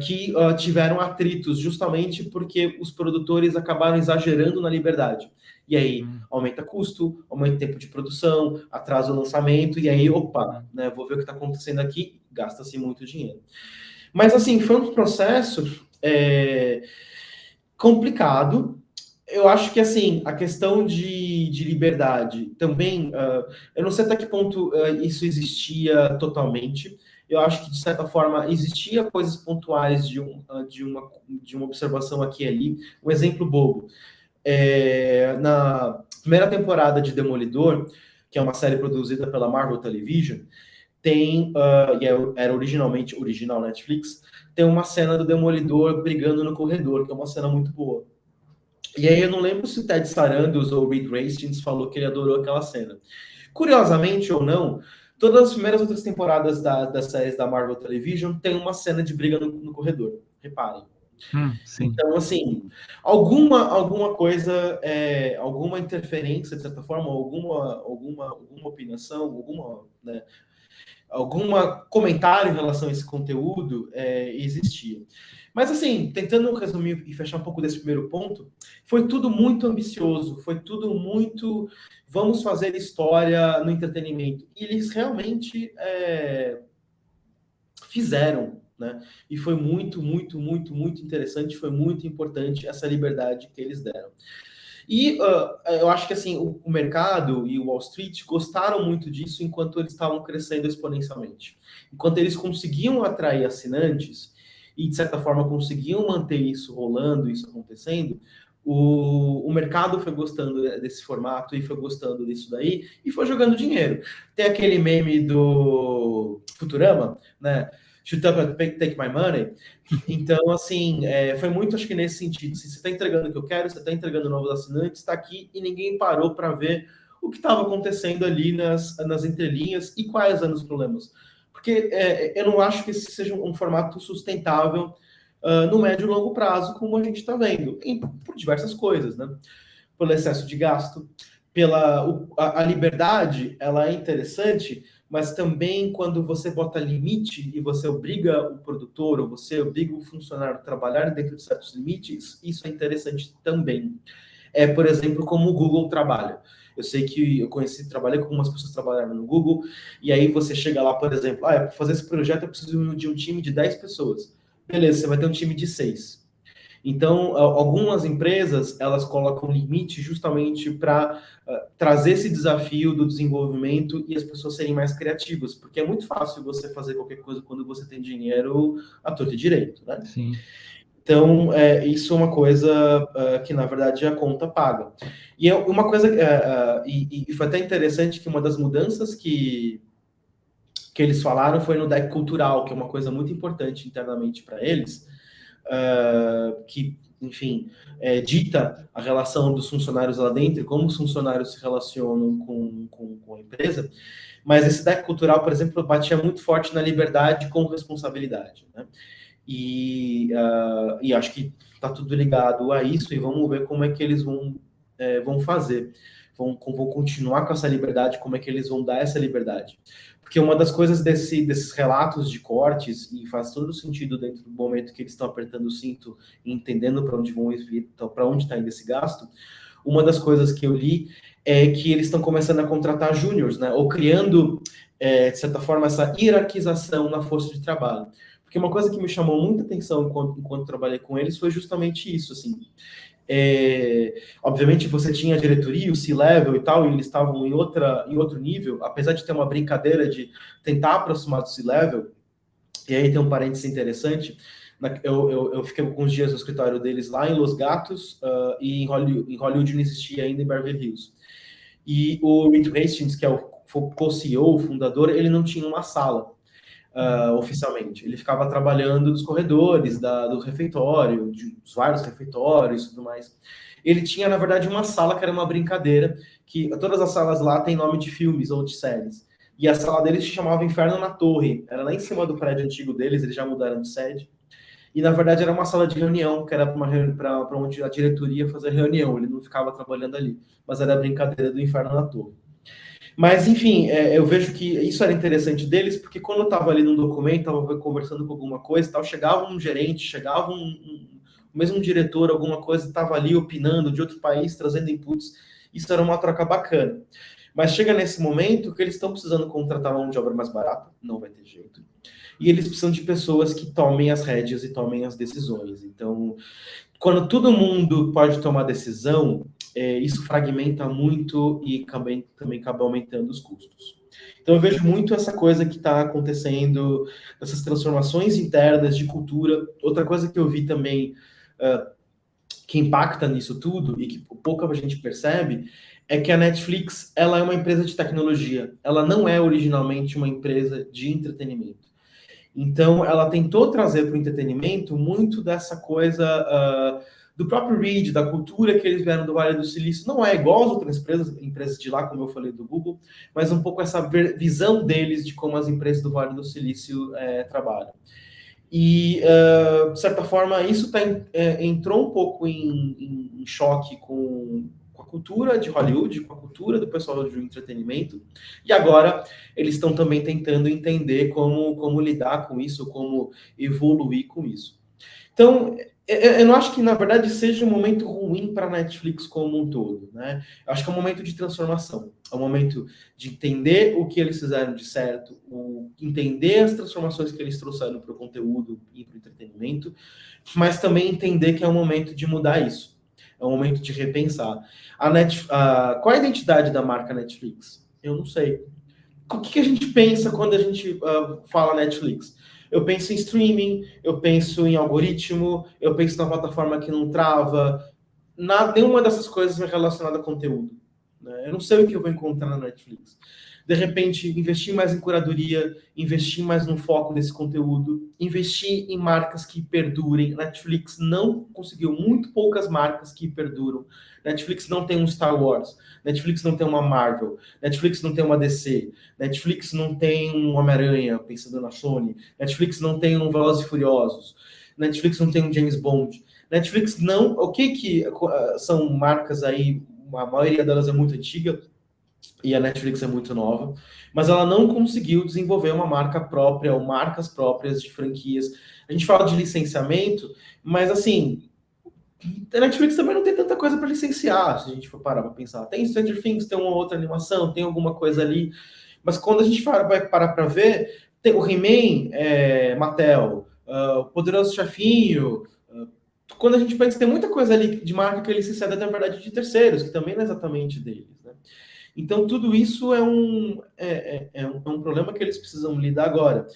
que tiveram atritos justamente porque os produtores acabaram exagerando na liberdade. E aí aumenta custo, aumenta tempo de produção, atrasa o lançamento, e aí, opa, né, vou ver o que está acontecendo aqui, gasta-se muito dinheiro. Mas, assim, foi um processo complicado. Eu acho que, assim, a questão de liberdade também, eu não sei até que ponto isso existia totalmente. Eu acho que, de certa forma, existia coisas pontuais de uma observação aqui e ali. Um exemplo bobo. Na primeira temporada de Demolidor, que é uma série produzida pela Marvel Television, tem, era originalmente original Netflix, tem uma cena do Demolidor brigando no corredor, que é uma cena muito boa. E aí eu não lembro se o Ted Sarandos ou o Reed Hastings falou que ele adorou aquela cena. Curiosamente ou não, todas as primeiras outras temporadas das séries da Marvel Television tem uma cena de briga no corredor. Reparem. Então, assim, alguma coisa, alguma interferência, de certa forma, alguma opinação, algum comentário em relação a esse conteúdo existia. Mas, assim, tentando resumir e fechar um pouco desse primeiro ponto, foi tudo muito ambicioso, foi tudo muito vamos fazer história no entretenimento. E eles realmente fizeram, né? E foi muito, muito, muito, muito interessante, foi muito importante essa liberdade que eles deram. E eu acho que assim o mercado e o Wall Street gostaram muito disso enquanto eles estavam crescendo exponencialmente. Enquanto eles conseguiam atrair assinantes e, de certa forma, conseguiam manter isso rolando, isso acontecendo, o mercado foi gostando desse formato e foi gostando disso daí e foi jogando dinheiro. Tem aquele meme do Futurama, né? Shoot up and take my money. Então, assim, foi muito, acho que nesse sentido. Se você está entregando o que eu quero, você está entregando novos assinantes, está aqui e ninguém parou para ver o que estava acontecendo ali nas entrelinhas e quais eram os problemas. Porque eu não acho que esse seja um formato sustentável no médio e longo prazo, como a gente está vendo, por diversas coisas, né? Pelo excesso de gasto, a liberdade, ela é interessante, mas também quando você bota limite e você obriga o produtor ou você obriga o funcionário a trabalhar dentro de certos limites, isso é interessante também. Por exemplo, como o Google trabalha. Eu sei que trabalhei com algumas pessoas que trabalharam no Google, e aí você chega lá, por exemplo, para fazer esse projeto eu preciso de um time de 10 pessoas. Beleza, você vai ter um time de 6. Então, algumas empresas, elas colocam limite justamente para trazer esse desafio do desenvolvimento e as pessoas serem mais criativas, porque é muito fácil você fazer qualquer coisa quando você tem dinheiro à torta e direito, né? Sim. Então, isso é uma coisa que, na verdade, a conta paga. E uma coisa, e foi até interessante que uma das mudanças que eles falaram foi no deck cultural, que é uma coisa muito importante internamente para eles, que, enfim, dita a relação dos funcionários lá dentro, como os funcionários se relacionam com a empresa. Mas esse deck cultural, por exemplo, batia muito forte na liberdade com responsabilidade, né? E acho que está tudo ligado a isso, e vamos ver como é que eles vão fazer. Vão continuar com essa liberdade, como é que eles vão dar essa liberdade. Porque uma das coisas desses relatos de cortes, e faz todo sentido dentro do momento que eles estão apertando o cinto e entendendo para onde vão ir, para onde está indo esse gasto, uma das coisas que eu li é que eles estão começando a contratar júniors, né? Ou criando, de certa forma, essa hierarquização na força de trabalho. Porque uma coisa que me chamou muita atenção enquanto trabalhei com eles foi justamente isso, assim. Obviamente você tinha a diretoria, o C-level e tal, e eles estavam em outro nível, apesar de ter uma brincadeira de tentar aproximar do C-level. E aí tem um parênteses interessante. Eu fiquei alguns dias no escritório deles lá em Los Gatos, e em Hollywood não existia ainda, em Beverly Hills. E o Reed Hastings, que é o co-CEO, o fundador, ele não tinha uma sala. Oficialmente. Ele ficava trabalhando nos corredores do refeitório, dos vários refeitórios e tudo mais. Ele tinha, na verdade, uma sala que era uma brincadeira, que todas as salas lá têm nome de filmes ou de séries. E a sala deles se chamava Inferno na Torre. Era lá em cima do prédio antigo deles, eles já mudaram de sede. E, na verdade, era uma sala de reunião, que era para onde a diretoria fazia reunião. Ele não ficava trabalhando ali. Mas era a brincadeira do Inferno na Torre. Mas, enfim, eu vejo que isso era interessante deles, porque quando eu estava ali num documento, estava conversando com alguma coisa e tal, chegava um gerente, chegava mesmo um diretor, alguma coisa, estava ali opinando de outro país, trazendo inputs. Isso era uma troca bacana. Mas chega nesse momento que eles estão precisando contratar uma mão de obra mais barata, não vai ter jeito. E eles precisam de pessoas que tomem as rédeas e tomem as decisões. Então, quando todo mundo pode tomar decisão, isso fragmenta muito e também acaba aumentando os custos. Então eu vejo muito essa coisa que está acontecendo, essas transformações internas de cultura. Outra coisa que eu vi também que impacta nisso tudo e que pouca gente percebe é que a Netflix, ela é uma empresa de tecnologia. Ela não é originalmente uma empresa de entretenimento. Então ela tentou trazer para o entretenimento muito dessa coisa do próprio Reed, da cultura que eles vieram do Vale do Silício. Não é igual às outras empresas de lá, como eu falei do Google, mas um pouco essa visão deles de como as empresas do Vale do Silício trabalham. E, de certa forma, isso entrou um pouco em choque com a cultura de Hollywood, com a cultura do pessoal do entretenimento, e agora eles estão também tentando entender como lidar com isso, como evoluir com isso. Então, eu não acho que, na verdade, seja um momento ruim para a Netflix como um todo, né? Eu acho que é um momento de transformação. É um momento de entender o que eles fizeram de certo, entender as transformações que eles trouxeram para o conteúdo e para o entretenimento, mas também entender que é um momento de mudar isso. É um momento de repensar. Qual é a identidade da marca Netflix? Eu não sei. O que a gente pensa quando a gente fala Netflix? Eu penso em streaming, eu penso em algoritmo, eu penso na plataforma que não trava. Nenhuma dessas coisas é relacionada a conteúdo, né? Eu não sei o que eu vou encontrar na Netflix. De repente, investir mais em curadoria, investir mais no foco desse conteúdo, investir em marcas que perdurem. Netflix não conseguiu, muito poucas marcas que perduram. Netflix não tem um Star Wars, Netflix não tem uma Marvel, Netflix não tem uma DC, Netflix não tem um Homem-Aranha, pensando na Sony, Netflix não tem um Velozes e Furiosos, Netflix não tem um James Bond. Netflix não... O que são marcas aí, a maioria delas é muito antiga, e a Netflix é muito nova, mas ela não conseguiu desenvolver uma marca própria ou marcas próprias de franquias. A gente fala de licenciamento, mas assim, a Netflix também não tem tanta coisa para licenciar, se a gente for parar para pensar. Tem Stranger Things, tem uma outra animação, tem alguma coisa ali, mas quando a gente vai parar para ver, tem o He-Man, Mattel, o Poderoso Chefinho, quando a gente pensa, tem muita coisa ali de marca que eles se cedem, na verdade, de terceiros, que também não é exatamente deles, né? Então, tudo isso é um problema que eles precisam lidar agora.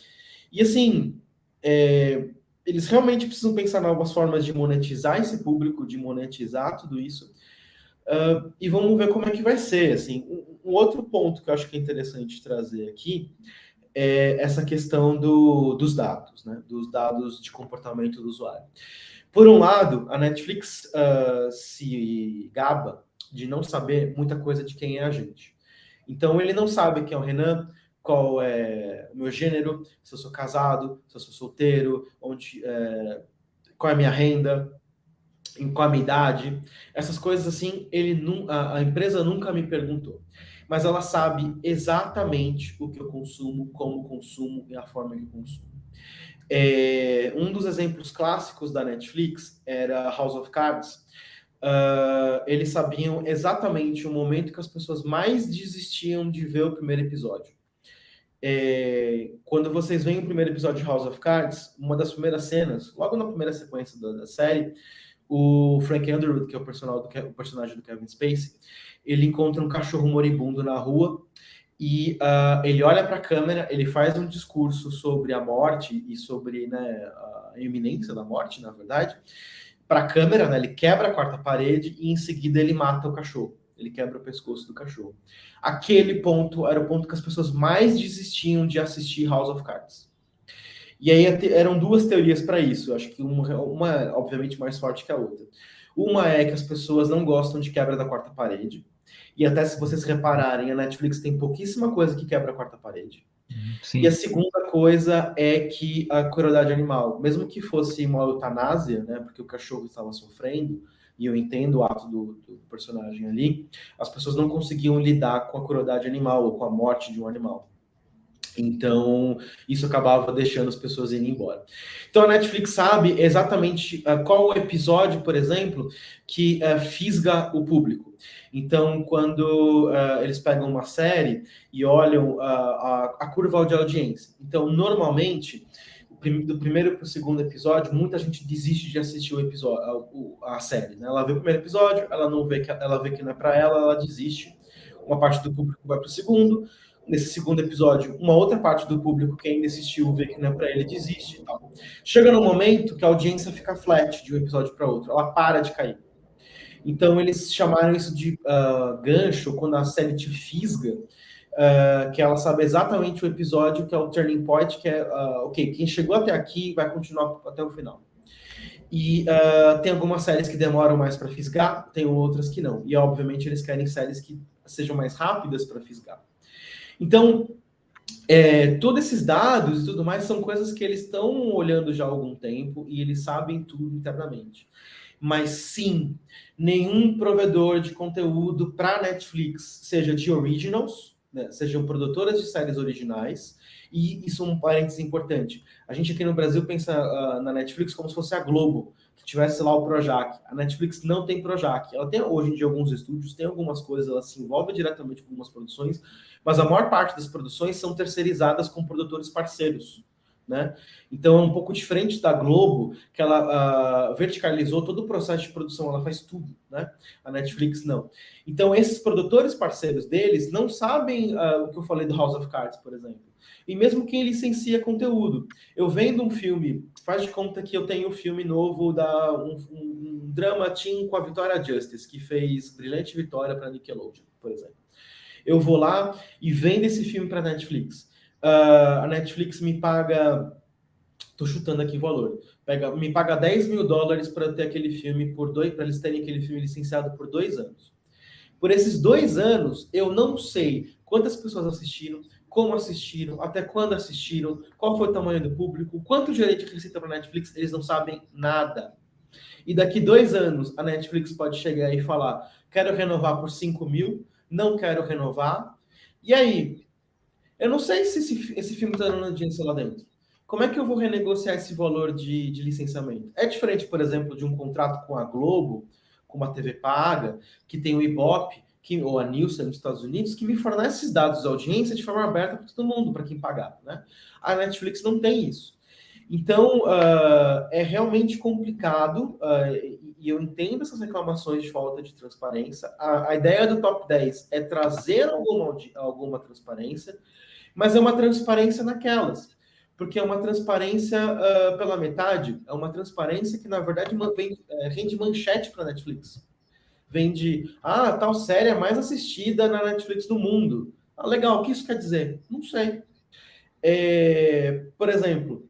E, assim, eles realmente precisam pensar em novas formas de monetizar esse público, de monetizar tudo isso. E vamos ver como é que vai ser. Assim, um outro ponto que eu acho que é interessante trazer aqui é essa questão dos dados, né? Dos dados de comportamento do usuário. Por um lado, a Netflix se gaba de não saber muita coisa de quem é a gente. Então, ele não sabe quem é o Renan, qual é o meu gênero, se eu sou casado, se eu sou solteiro, qual é a minha renda, qual a minha idade. Essas coisas assim, a empresa nunca me perguntou. Mas ela sabe exatamente o que eu consumo, como consumo e a forma que eu consumo. Um dos exemplos clássicos da Netflix era House of Cards. Eles sabiam exatamente o momento que as pessoas mais desistiam de ver o primeiro episódio. Quando vocês veem o primeiro episódio de House of Cards, uma das primeiras cenas, logo na primeira sequência da série, o Frank Underwood, que é o personagem do Kevin Spacey, ele encontra um cachorro moribundo na rua e ele olha para a câmera, ele faz um discurso sobre a morte e sobre, né, a iminência da morte, na verdade, para a câmera, né, ele quebra a quarta parede e em seguida ele mata o cachorro. Ele quebra o pescoço do cachorro. Aquele ponto era o ponto que as pessoas mais desistiam de assistir House of Cards. E aí eram duas teorias para isso. Eu acho que uma é obviamente mais forte que a outra. Uma é que as pessoas não gostam de quebra da quarta parede. E até se vocês repararem, a Netflix tem pouquíssima coisa que quebra a quarta parede. Sim. E a segunda coisa é que a crueldade animal, mesmo que fosse uma eutanásia, né, porque o cachorro estava sofrendo, e eu entendo o ato do personagem ali, as pessoas não conseguiam lidar com a crueldade animal ou com a morte de um animal. Então, isso acabava deixando as pessoas irem embora. Então, a Netflix sabe exatamente qual o episódio, por exemplo, que fisga o público. Então, quando eles pegam uma série e olham a curva de audiência. Então, normalmente, do primeiro para o segundo episódio, muita gente desiste de assistir a série. Né? Ela vê o primeiro episódio, ela vê que não é para ela desiste. Uma parte do público vai para o segundo. Nesse segundo episódio, uma outra parte do público que ainda assistiu vê que não é para ele, desiste e tal. Chega num momento que a audiência fica flat de um episódio para outro, ela para de cair. Então eles chamaram isso de gancho, quando a série te fisga, que ela sabe exatamente o episódio que é o turning point, que é, ok, quem chegou até aqui vai continuar até o final. E tem algumas séries que demoram mais para fisgar, tem outras que não. E obviamente eles querem séries que sejam mais rápidas para fisgar. Então, todos esses dados e tudo mais são coisas que eles estão olhando já há algum tempo e eles sabem tudo internamente. Mas sim, nenhum provedor de conteúdo para Netflix, seja de originals, né, sejam produtoras de séries originais, e isso é um parênteses importante. A gente aqui no Brasil pensa na Netflix como se fosse a Globo, que tivesse lá o Projac. A Netflix não tem Projac. Ela tem hoje em dia alguns estúdios, tem algumas coisas, ela se envolve diretamente com algumas produções, mas a maior parte das produções são terceirizadas com produtores parceiros. Né? Então é um pouco diferente da Globo, que ela verticalizou todo o processo de produção, ela faz tudo, né? A Netflix não. Então esses produtores parceiros deles não sabem o que eu falei do House of Cards, por exemplo. E mesmo quem licencia conteúdo. Eu vendo um filme, faz de conta que eu tenho um filme novo, um drama teen com a Victoria Justice, que fez Brilhante Vitória para Nickelodeon, por exemplo. Eu vou lá e vendo esse filme para Netflix. A Netflix me paga, tô chutando aqui o valor, me paga $10 mil para ter aquele filme para eles terem aquele filme licenciado por 2 anos. Por esses 2 anos, eu não sei quantas pessoas assistiram, como assistiram, até quando assistiram, qual foi o tamanho do público, quanto gerente que receita para a Netflix, eles não sabem nada. E daqui 2 anos, a Netflix pode chegar e falar, quero renovar por 5 mil, não quero renovar. E aí, eu não sei se esse filme está dando audiência lá dentro. Como é que eu vou renegociar esse valor de licenciamento? É diferente, por exemplo, de um contrato com a Globo, com uma TV paga, que tem o Ibope, ou a Nielsen nos Estados Unidos, que me fornece esses dados de audiência de forma aberta para todo mundo, para quem pagar. Né? A Netflix não tem isso. Então, é realmente complicado, e eu entendo essas reclamações de falta de transparência. A ideia do top 10 é trazer alguma transparência, mas é uma transparência naquelas, porque é uma transparência pela metade, é uma transparência que, na verdade, rende manchete para a Netflix. Vende, tal série é mais assistida na Netflix do mundo. Legal, o que isso quer dizer? Não sei. Por exemplo,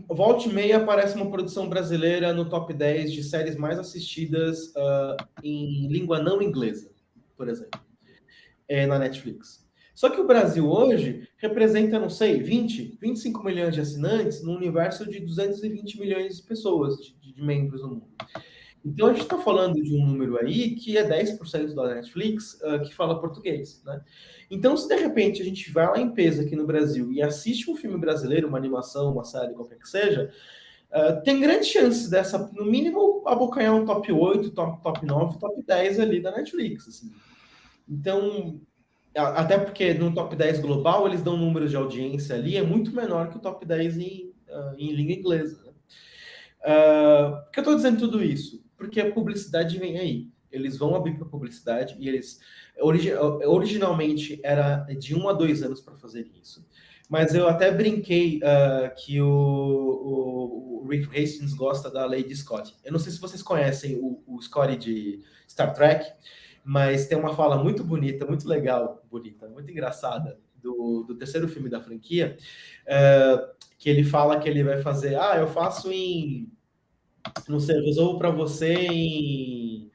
volta e meia aparece uma produção brasileira no top 10 de séries mais assistidas em língua não inglesa, por exemplo, na Netflix. Só que o Brasil hoje representa, não sei, 25 milhões de assinantes no universo de 220 milhões de pessoas, de membros no mundo. Então, a gente está falando de um número aí que é 10% da Netflix que fala português, né? Então, se de repente a gente vai lá em peso aqui no Brasil e assiste um filme brasileiro, uma animação, uma série, qualquer que seja, tem grandes chances dessa, no mínimo, abocanhar um top 8, top 9, top 10 ali da Netflix, assim. Então, até porque no top 10 global, eles dão números de audiência ali, é muito menor que o top 10 em língua inglesa, né? Por que eu estou dizendo tudo isso? Porque a publicidade vem aí. Eles vão abrir para publicidade e eles originalmente era de 1 a 2 anos para fazer isso. Mas eu até brinquei que o Reed Hastings gosta da Lady Scott. Eu não sei se vocês conhecem o Scotty de Star Trek, mas tem uma fala muito bonita, muito legal, muito engraçada, do terceiro filme da franquia, que ele fala que ele vai fazer, eu faço não sei, eu resolvo para você em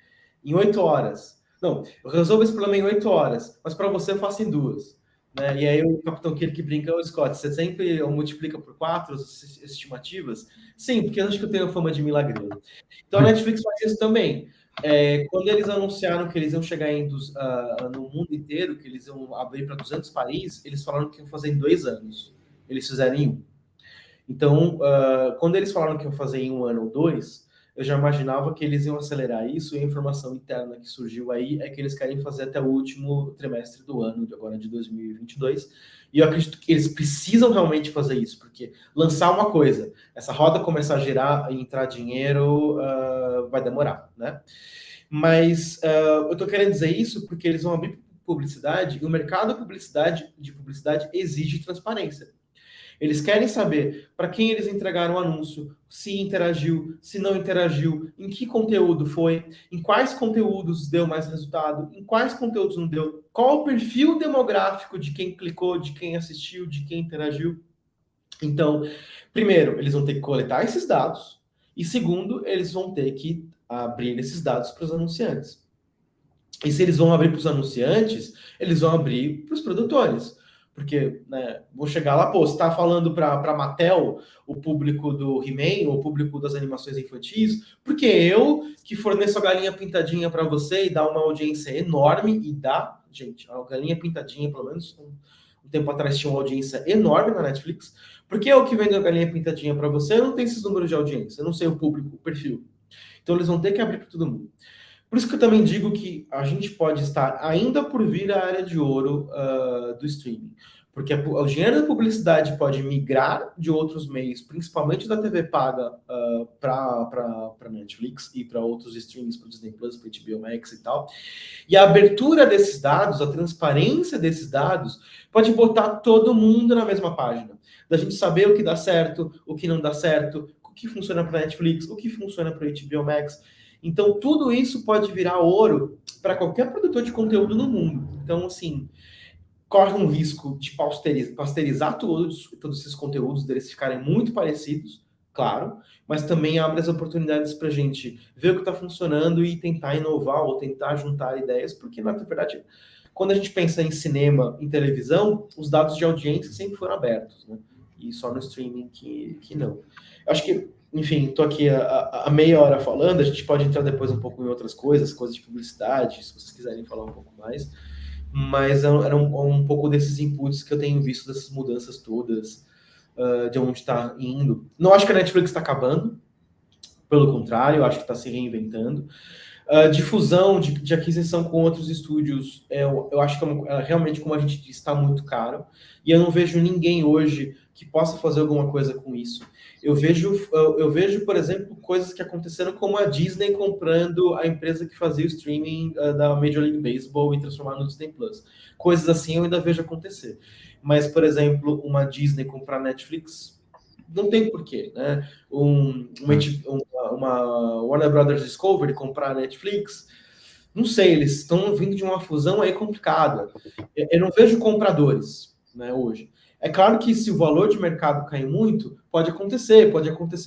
8 horas. Não, eu resolvo esse problema em 8 horas, mas para você eu faço em 2. Né? E aí o Capitão Kirk brinca, Scott, você sempre multiplica por 4 as estimativas? Sim, porque eu acho que eu tenho fama de milagreiro. Então a Netflix faz isso também. Quando eles anunciaram que eles iam chegar no mundo inteiro, que eles iam abrir para 200 países, eles falaram que iam fazer em 2 anos. Eles fizeram em 1. Então, quando eles falaram que iam fazer em 1 ano ou 2, eu já imaginava que eles iam acelerar isso, e a informação interna que surgiu aí é que eles querem fazer até o último trimestre do ano, agora de 2022, e eu acredito que eles precisam realmente fazer isso, porque lançar uma coisa, essa roda começar a girar e entrar dinheiro, vai demorar, né? Mas eu estou querendo dizer isso porque eles vão abrir publicidade, e o mercado de publicidade exige transparência. Eles querem saber para quem eles entregaram o anúncio, se interagiu, se não interagiu, em que conteúdo foi, em quais conteúdos deu mais resultado, em quais conteúdos não deu, qual o perfil demográfico de quem clicou, de quem assistiu, de quem interagiu. Então, primeiro, eles vão ter que coletar esses dados, e segundo, eles vão ter que abrir esses dados para os anunciantes. E se eles vão abrir para os anunciantes, eles vão abrir para os produtores. Porque, né, vou chegar lá, você está falando para a Mattel, o público do He-Man, o público das animações infantis, porque eu, que forneço a galinha pintadinha para você e dá uma audiência enorme, e dá, gente, a galinha pintadinha, pelo menos um tempo atrás, tinha uma audiência enorme na Netflix, porque eu que vendo a galinha pintadinha para você, eu não tenho esses números de audiência, eu não sei o público, o perfil. Então eles vão ter que abrir para todo mundo. Por isso que eu também digo que a gente pode estar ainda por vir à área de ouro do streaming. Porque o dinheiro da publicidade pode migrar de outros meios, principalmente da TV paga, para Netflix e para outros streamings, para o Disney Plus, para o HBO Max e tal. E a abertura desses dados, a transparência desses dados, pode botar todo mundo na mesma página. Da gente saber o que dá certo, o que não dá certo, o que funciona para Netflix, o que funciona para o HBO Max. Então, tudo isso pode virar ouro para qualquer produtor de conteúdo no mundo. Então, assim, corre um risco de pasteurizar todos esses conteúdos, deles ficarem muito parecidos, claro, mas também abre as oportunidades para a gente ver o que está funcionando e tentar inovar ou tentar juntar ideias, porque, na verdade, quando a gente pensa em cinema, em televisão, os dados de audiência sempre foram abertos, né? E só no streaming que não. Eu acho que, enfim, estou aqui a meia hora falando, a gente pode entrar depois um pouco em outras coisas de publicidade, se vocês quiserem falar um pouco mais, mas era um pouco desses inputs que eu tenho visto, dessas mudanças todas, de onde está indo. Não acho que a Netflix está acabando, pelo contrário, eu acho que está se reinventando. De fusão, de aquisição com outros estúdios, eu acho que realmente, como a gente disse, está muito caro. E eu não vejo ninguém hoje que possa fazer alguma coisa com isso. Eu vejo, por exemplo, coisas que aconteceram como a Disney comprando a empresa que fazia o streaming da Major League Baseball e transformar no Disney Plus. Coisas assim eu ainda vejo acontecer. Mas, por exemplo, uma Disney comprar Netflix, não tem porquê, né? Uma Warner Brothers Discovery comprar a Netflix, não sei, eles estão vindo de uma fusão aí complicada. Eu não vejo compradores, né, hoje. É claro que se o valor de mercado cair muito, pode acontecer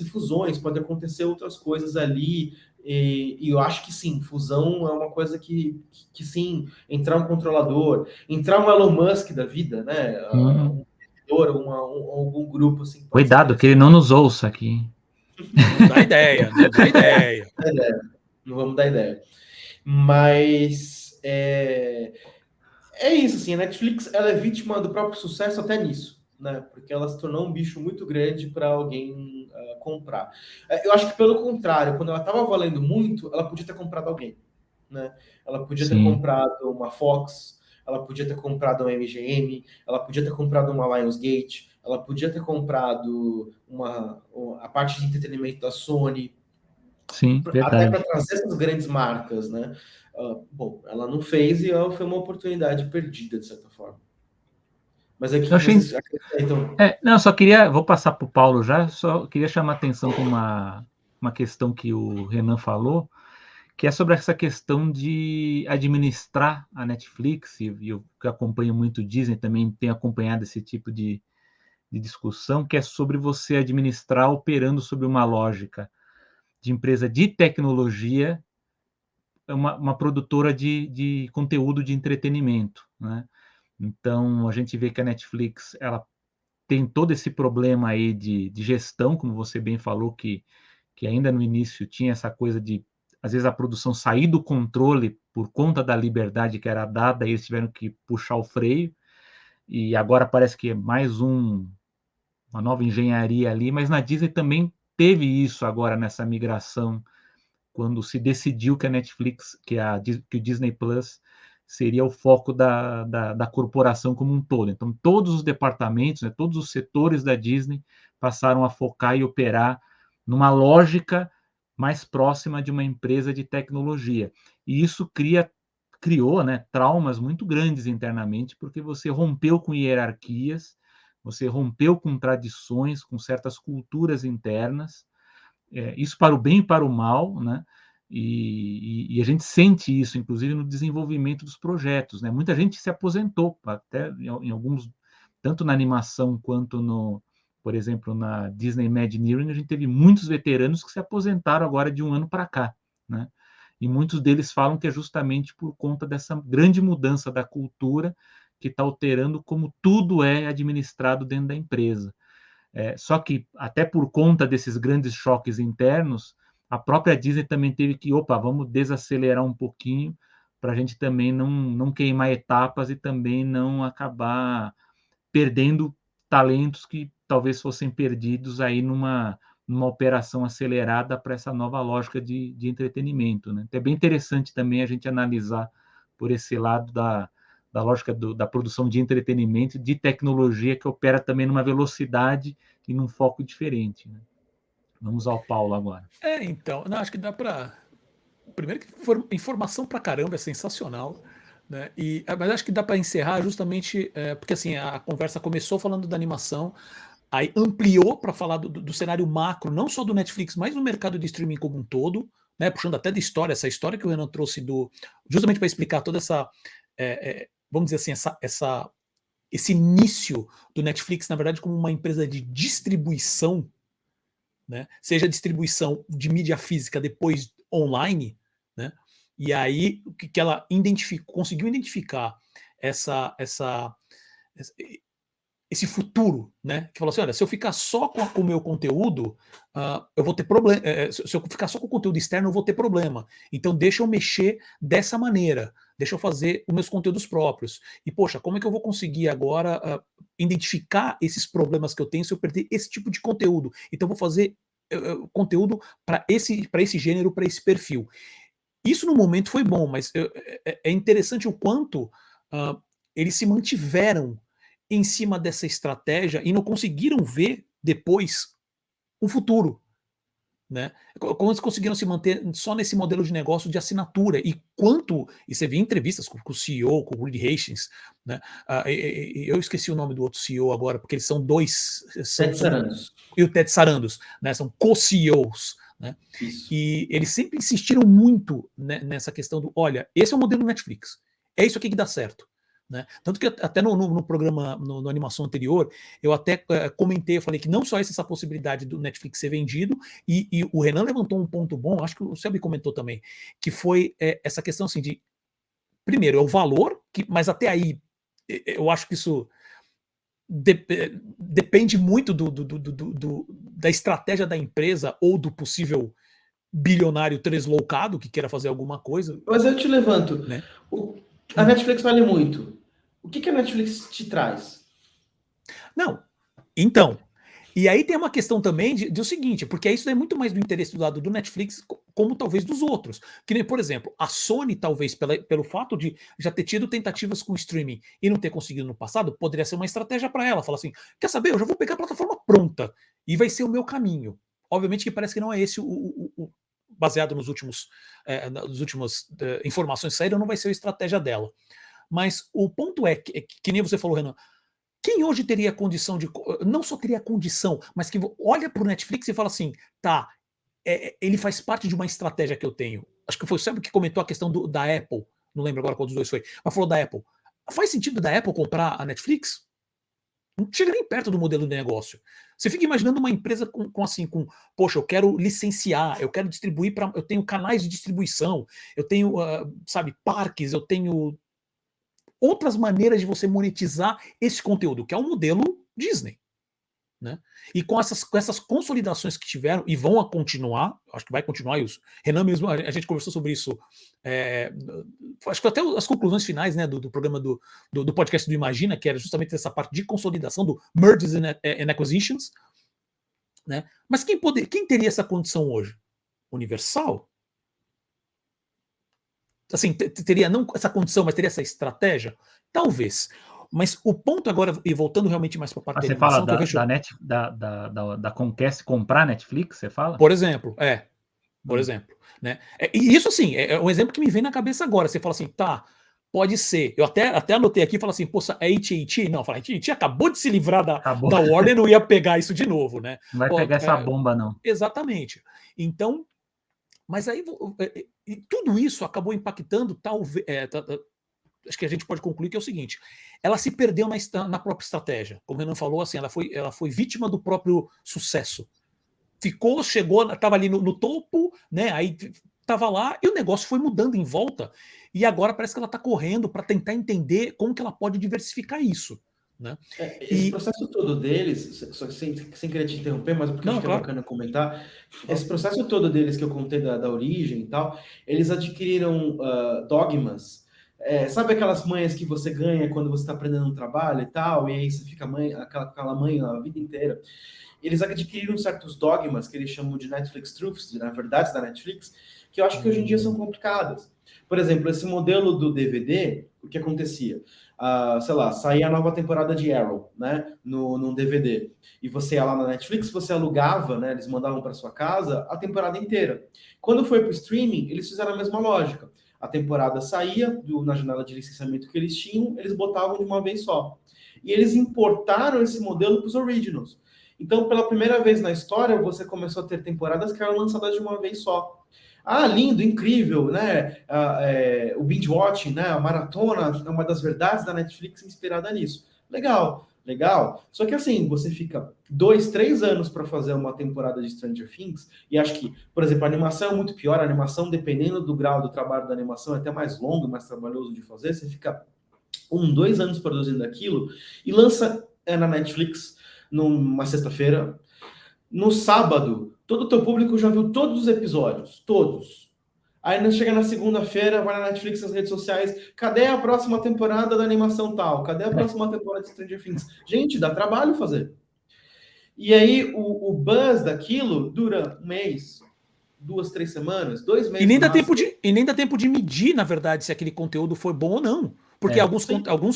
fusões, pode acontecer outras coisas ali, e eu acho que sim, fusão é uma coisa que sim, entrar um controlador, entrar um Elon Musk da vida, né, um investidor, algum grupo assim, pode ser Cuidado, que ele não nos ouça aqui. Não dá ideia, não dá ideia. Não vamos dar ideia. Mas é isso, assim, a Netflix ela é vítima do próprio sucesso até nisso, né? Porque ela se tornou um bicho muito grande para alguém comprar. Eu acho que pelo contrário, quando ela estava valendo muito, ela podia ter comprado alguém, né? Ela podia ter Sim. comprado uma Fox, ela podia ter comprado uma MGM, ela podia ter comprado uma Lionsgate, ela podia ter comprado a parte de entretenimento da Sony, Sim, até verdade. para trazer essas grandes marcas, né? Bom, ela não fez e foi uma oportunidade perdida, de certa forma. Mas é Eu que achei. vocês acrescentam. Não, eu só queria. Vou passar para o Paulo já, só queria chamar a atenção para uma questão que o Renan falou, que é sobre essa questão de administrar a Netflix, e eu que acompanho muito o Disney também tenho acompanhado esse tipo de discussão, que é sobre você administrar operando sobre uma lógica de empresa de tecnologia, uma produtora de conteúdo de entretenimento, né? Então, a gente vê que a Netflix, ela tem todo esse problema aí de gestão, como você bem falou, que ainda no início tinha essa coisa de, às vezes, a produção sair do controle por conta da liberdade que era dada, e eles tiveram que puxar o freio, e agora parece que é mais uma nova engenharia ali, mas na Disney também teve isso agora nessa migração, quando se decidiu que a Netflix, que o Disney Plus seria o foco da corporação como um todo. Então, todos os departamentos, né, todos os setores da Disney passaram a focar e operar numa lógica mais próxima de uma empresa de tecnologia. E isso criou, né, traumas muito grandes internamente, porque você rompeu com hierarquias, você rompeu com tradições, com certas culturas internas, isso para o bem e para o mal, né? E a gente sente isso, inclusive, no desenvolvimento dos projetos, né? Muita gente se aposentou, até em alguns, tanto na animação quanto por exemplo, na Disney Imagineering, a gente teve muitos veteranos que se aposentaram agora de um ano para cá, né? E muitos deles falam que é justamente por conta dessa grande mudança da cultura que está alterando como tudo é administrado dentro da empresa. Só que, até por conta desses grandes choques internos, a própria Disney também teve que, vamos desacelerar um pouquinho para a gente também não queimar etapas e também não acabar perdendo talentos que talvez fossem perdidos aí numa operação acelerada para essa nova lógica de entretenimento, né? Então, é bem interessante também a gente analisar por esse lado da lógica da produção de entretenimento, de tecnologia, que opera também numa velocidade e num foco diferente, né? Vamos ao Paulo agora. Então, não, acho que dá para. Primeiro que informação pra caramba, é sensacional, né? Mas acho que dá para encerrar justamente porque assim a conversa começou falando da animação, aí ampliou para falar do cenário macro, não só do Netflix, mas do mercado de streaming como um todo, né? Puxando até da história, essa história que o Renan trouxe justamente para explicar toda essa, vamos dizer assim, esse início do Netflix, na verdade, como uma empresa de distribuição, né? Seja distribuição de mídia física depois online, né? E aí o que ela conseguiu identificar esse futuro, né? Que falou assim: olha, se eu ficar só com o meu conteúdo, eu vou ter problema. Se eu ficar só com o conteúdo externo, eu vou ter problema. Então, deixa eu mexer dessa maneira, deixa eu fazer os meus conteúdos próprios. E, poxa, como é que eu vou conseguir agora identificar esses problemas que eu tenho se eu perder esse tipo de conteúdo? Então, eu vou fazer conteúdo para esse gênero, para esse perfil. Isso no momento foi bom, mas é interessante o quanto eles se mantiveram em cima dessa estratégia e não conseguiram ver depois o futuro, né? Como eles conseguiram se manter só nesse modelo de negócio de assinatura e você vê entrevistas com o CEO, com o Reed Hastings, né? Eu esqueci o nome do outro CEO agora, porque eles são dois, Ted Sarandos. E o Ted Sarandos, né? São co-CEOs, né? Isso. E eles sempre insistiram muito, né, nessa questão do, olha, esse é o modelo Netflix, é isso aqui que dá certo. Né? Tanto que até no programa, no animação anterior, eu até comentei, eu falei que não só essa possibilidade do Netflix ser vendido, e o Renan levantou um ponto bom, acho que o Selby comentou também, que foi essa questão assim de, primeiro, é o valor, mas até aí eu acho que isso depende muito da estratégia da empresa ou do possível bilionário tresloucado que queira fazer alguma coisa. Mas eu te levanto. Né? A Netflix vale muito. O que a Netflix te traz? Não, então. E aí tem uma questão também de o seguinte, porque isso é muito mais do interesse do lado do Netflix, como talvez dos outros. Que nem, por exemplo, a Sony, talvez, pelo fato de já ter tido tentativas com streaming e não ter conseguido no passado, poderia ser uma estratégia para ela. Falar assim, quer saber, eu já vou pegar a plataforma pronta e vai ser o meu caminho. Obviamente que parece que não é esse baseado nas últimas informações que saíram, não vai ser a estratégia dela. Mas o ponto é que nem você falou, Renan, quem hoje teria condição de, não só teria condição, mas que olha para o Netflix e fala assim, tá, ele faz parte de uma estratégia que eu tenho. Acho que foi o Sérgio que comentou a questão da Apple, não lembro agora qual dos dois foi, mas falou da Apple. Faz sentido da Apple comprar a Netflix? Não chega nem perto do modelo de negócio. Você fica imaginando uma empresa com poxa, eu quero licenciar, eu quero distribuir, eu tenho canais de distribuição, eu tenho, sabe, parques, eu tenho outras maneiras de você monetizar esse conteúdo, que é o modelo Disney. Né? E com essas consolidações que tiveram, e vão a continuar, acho que vai continuar, e Renan mesmo, a gente conversou sobre isso, acho que até as conclusões finais, né, do programa do podcast do Imagina, que era justamente essa parte de consolidação do Mergers and Acquisitions, né? Mas quem teria essa condição hoje? Universal? Assim, teria não essa condição, mas teria essa estratégia? Talvez. Mas o ponto agora, e voltando realmente mais para a parte da animação... Você fala da Comcast comprar a Netflix, você fala? Por exemplo, Por exemplo. Né? E isso, assim, é um exemplo que me vem na cabeça agora. Você fala assim, tá, pode ser. Eu até anotei aqui e falo assim, poxa, é AT&T? Não, a AT&T acabou de se livrar da Warner, não ia pegar isso de novo, né? Não vai pegar essa bomba, não. Exatamente. Então, mas aí tudo isso acabou impactando, talvez... acho que a gente pode concluir que é o seguinte, ela se perdeu na própria estratégia. Como o Renan falou, assim, ela foi vítima do próprio sucesso. Chegou, estava ali no topo, né? Aí estava lá e o negócio foi mudando em volta. E agora parece que ela está correndo para tentar entender como que ela pode diversificar isso. Né? Esse processo todo deles, só sem querer te interromper, mas porque acho que é bacana comentar, esse processo todo deles que eu contei da origem e tal, eles adquiriram dogmas. Sabe aquelas manhas que você ganha quando você está aprendendo um trabalho e tal, e aí você fica aquela mãe a vida inteira? Eles adquiriram certos dogmas que eles chamam de Netflix Truths, na verdade da Netflix, que eu acho que hoje em dia são complicadas. Por exemplo, esse modelo do DVD, o que acontecia? Sei lá, saía a nova temporada de Arrow, né, num DVD, e você ia lá na Netflix, você alugava, né, eles mandavam para sua casa a temporada inteira. Quando foi para o streaming, eles fizeram a mesma lógica. A temporada saía na janela de licenciamento que eles tinham, eles botavam de uma vez só. E eles importaram esse modelo para os originals. Então, pela primeira vez na história, você começou a ter temporadas que eram lançadas de uma vez só. Lindo, incrível, né? O binge watching, né? A maratona é uma das verdades da Netflix inspirada nisso. Legal. Só que assim, você fica 2, 3 anos para fazer uma temporada de Stranger Things, e acho que, por exemplo, a animação é muito pior, a animação, dependendo do grau do trabalho da animação, é até mais longo, mais trabalhoso de fazer, você fica 1, 2 anos produzindo aquilo, e lança na Netflix numa sexta-feira. No sábado, todo o teu público já viu todos os episódios, todos. Aí chega na segunda-feira, vai na Netflix, nas redes sociais, cadê a próxima temporada da animação tal? Cadê a próxima temporada de Stranger Things? Gente, dá trabalho fazer. E aí o buzz daquilo dura um mês, 2, 3 semanas, 2 meses. E nem no dá tempo de medir, na verdade, se aquele conteúdo foi bom ou não. Porque alguns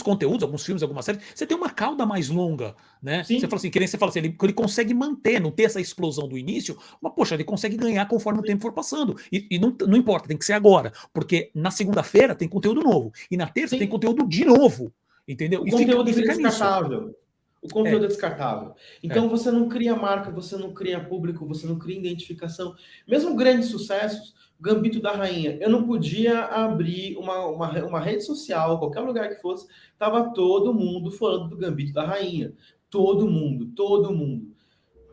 conteúdos, alguns filmes, algumas séries, você tem uma cauda mais longa, né? Sim. Você fala assim, que nem você fala assim, ele consegue manter, não ter essa explosão do início, mas, poxa, ele consegue ganhar conforme o tempo for passando. E não importa, tem que ser agora. Porque na segunda-feira tem conteúdo novo. E na terça tem conteúdo de novo. Entendeu? O conteúdo e fica descartável. nisso. O conteúdo é descartável. Então você não cria marca, você não cria público, você não cria identificação. Mesmo grandes sucessos, Gambito da Rainha, eu não podia abrir uma rede social, qualquer lugar que fosse, tava todo mundo falando do Gambito da Rainha. Todo mundo, todo mundo.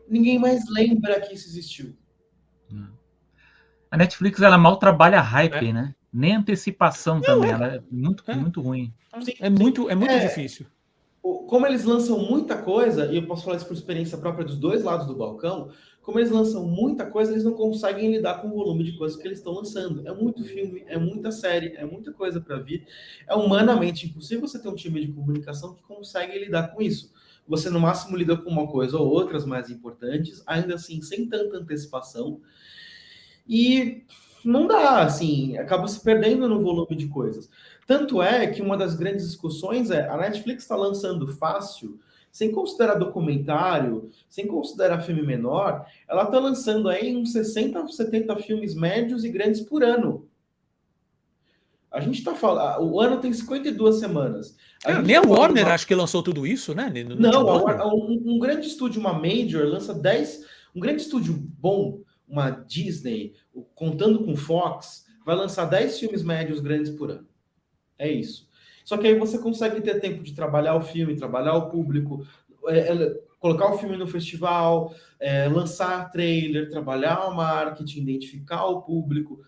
Ninguém mais lembra que isso existiu. A Netflix, ela mal trabalha hype, né? Nem antecipação também, ela é muito ruim. É muito difícil. Como eles lançam muita coisa, e eu posso falar isso por experiência própria dos dois lados do balcão, como eles lançam muita coisa, eles não conseguem lidar com o volume de coisas que eles estão lançando. É muito filme, é muita série, é muita coisa para vir. É humanamente impossível você ter um time de comunicação que consegue lidar com isso. Você, no máximo, lida com uma coisa ou outras mais importantes, ainda assim, sem tanta antecipação. E não dá, assim, acaba se perdendo no volume de coisas. Tanto é que uma das grandes discussões é a Netflix está lançando fácil, sem considerar documentário, sem considerar filme menor, ela está lançando aí uns 60, 70 filmes médios e grandes por ano. A gente está falando, o ano tem 52 semanas. Nem a Warner acho que lançou tudo isso, né? Não, um grande estúdio, uma major, lança 10. Um grande estúdio bom, uma Disney, contando com Fox, vai lançar 10 filmes médios grandes por ano. É isso. Só que aí você consegue ter tempo de trabalhar o filme, trabalhar o público, colocar o filme no festival, lançar trailer, trabalhar o marketing, identificar o público.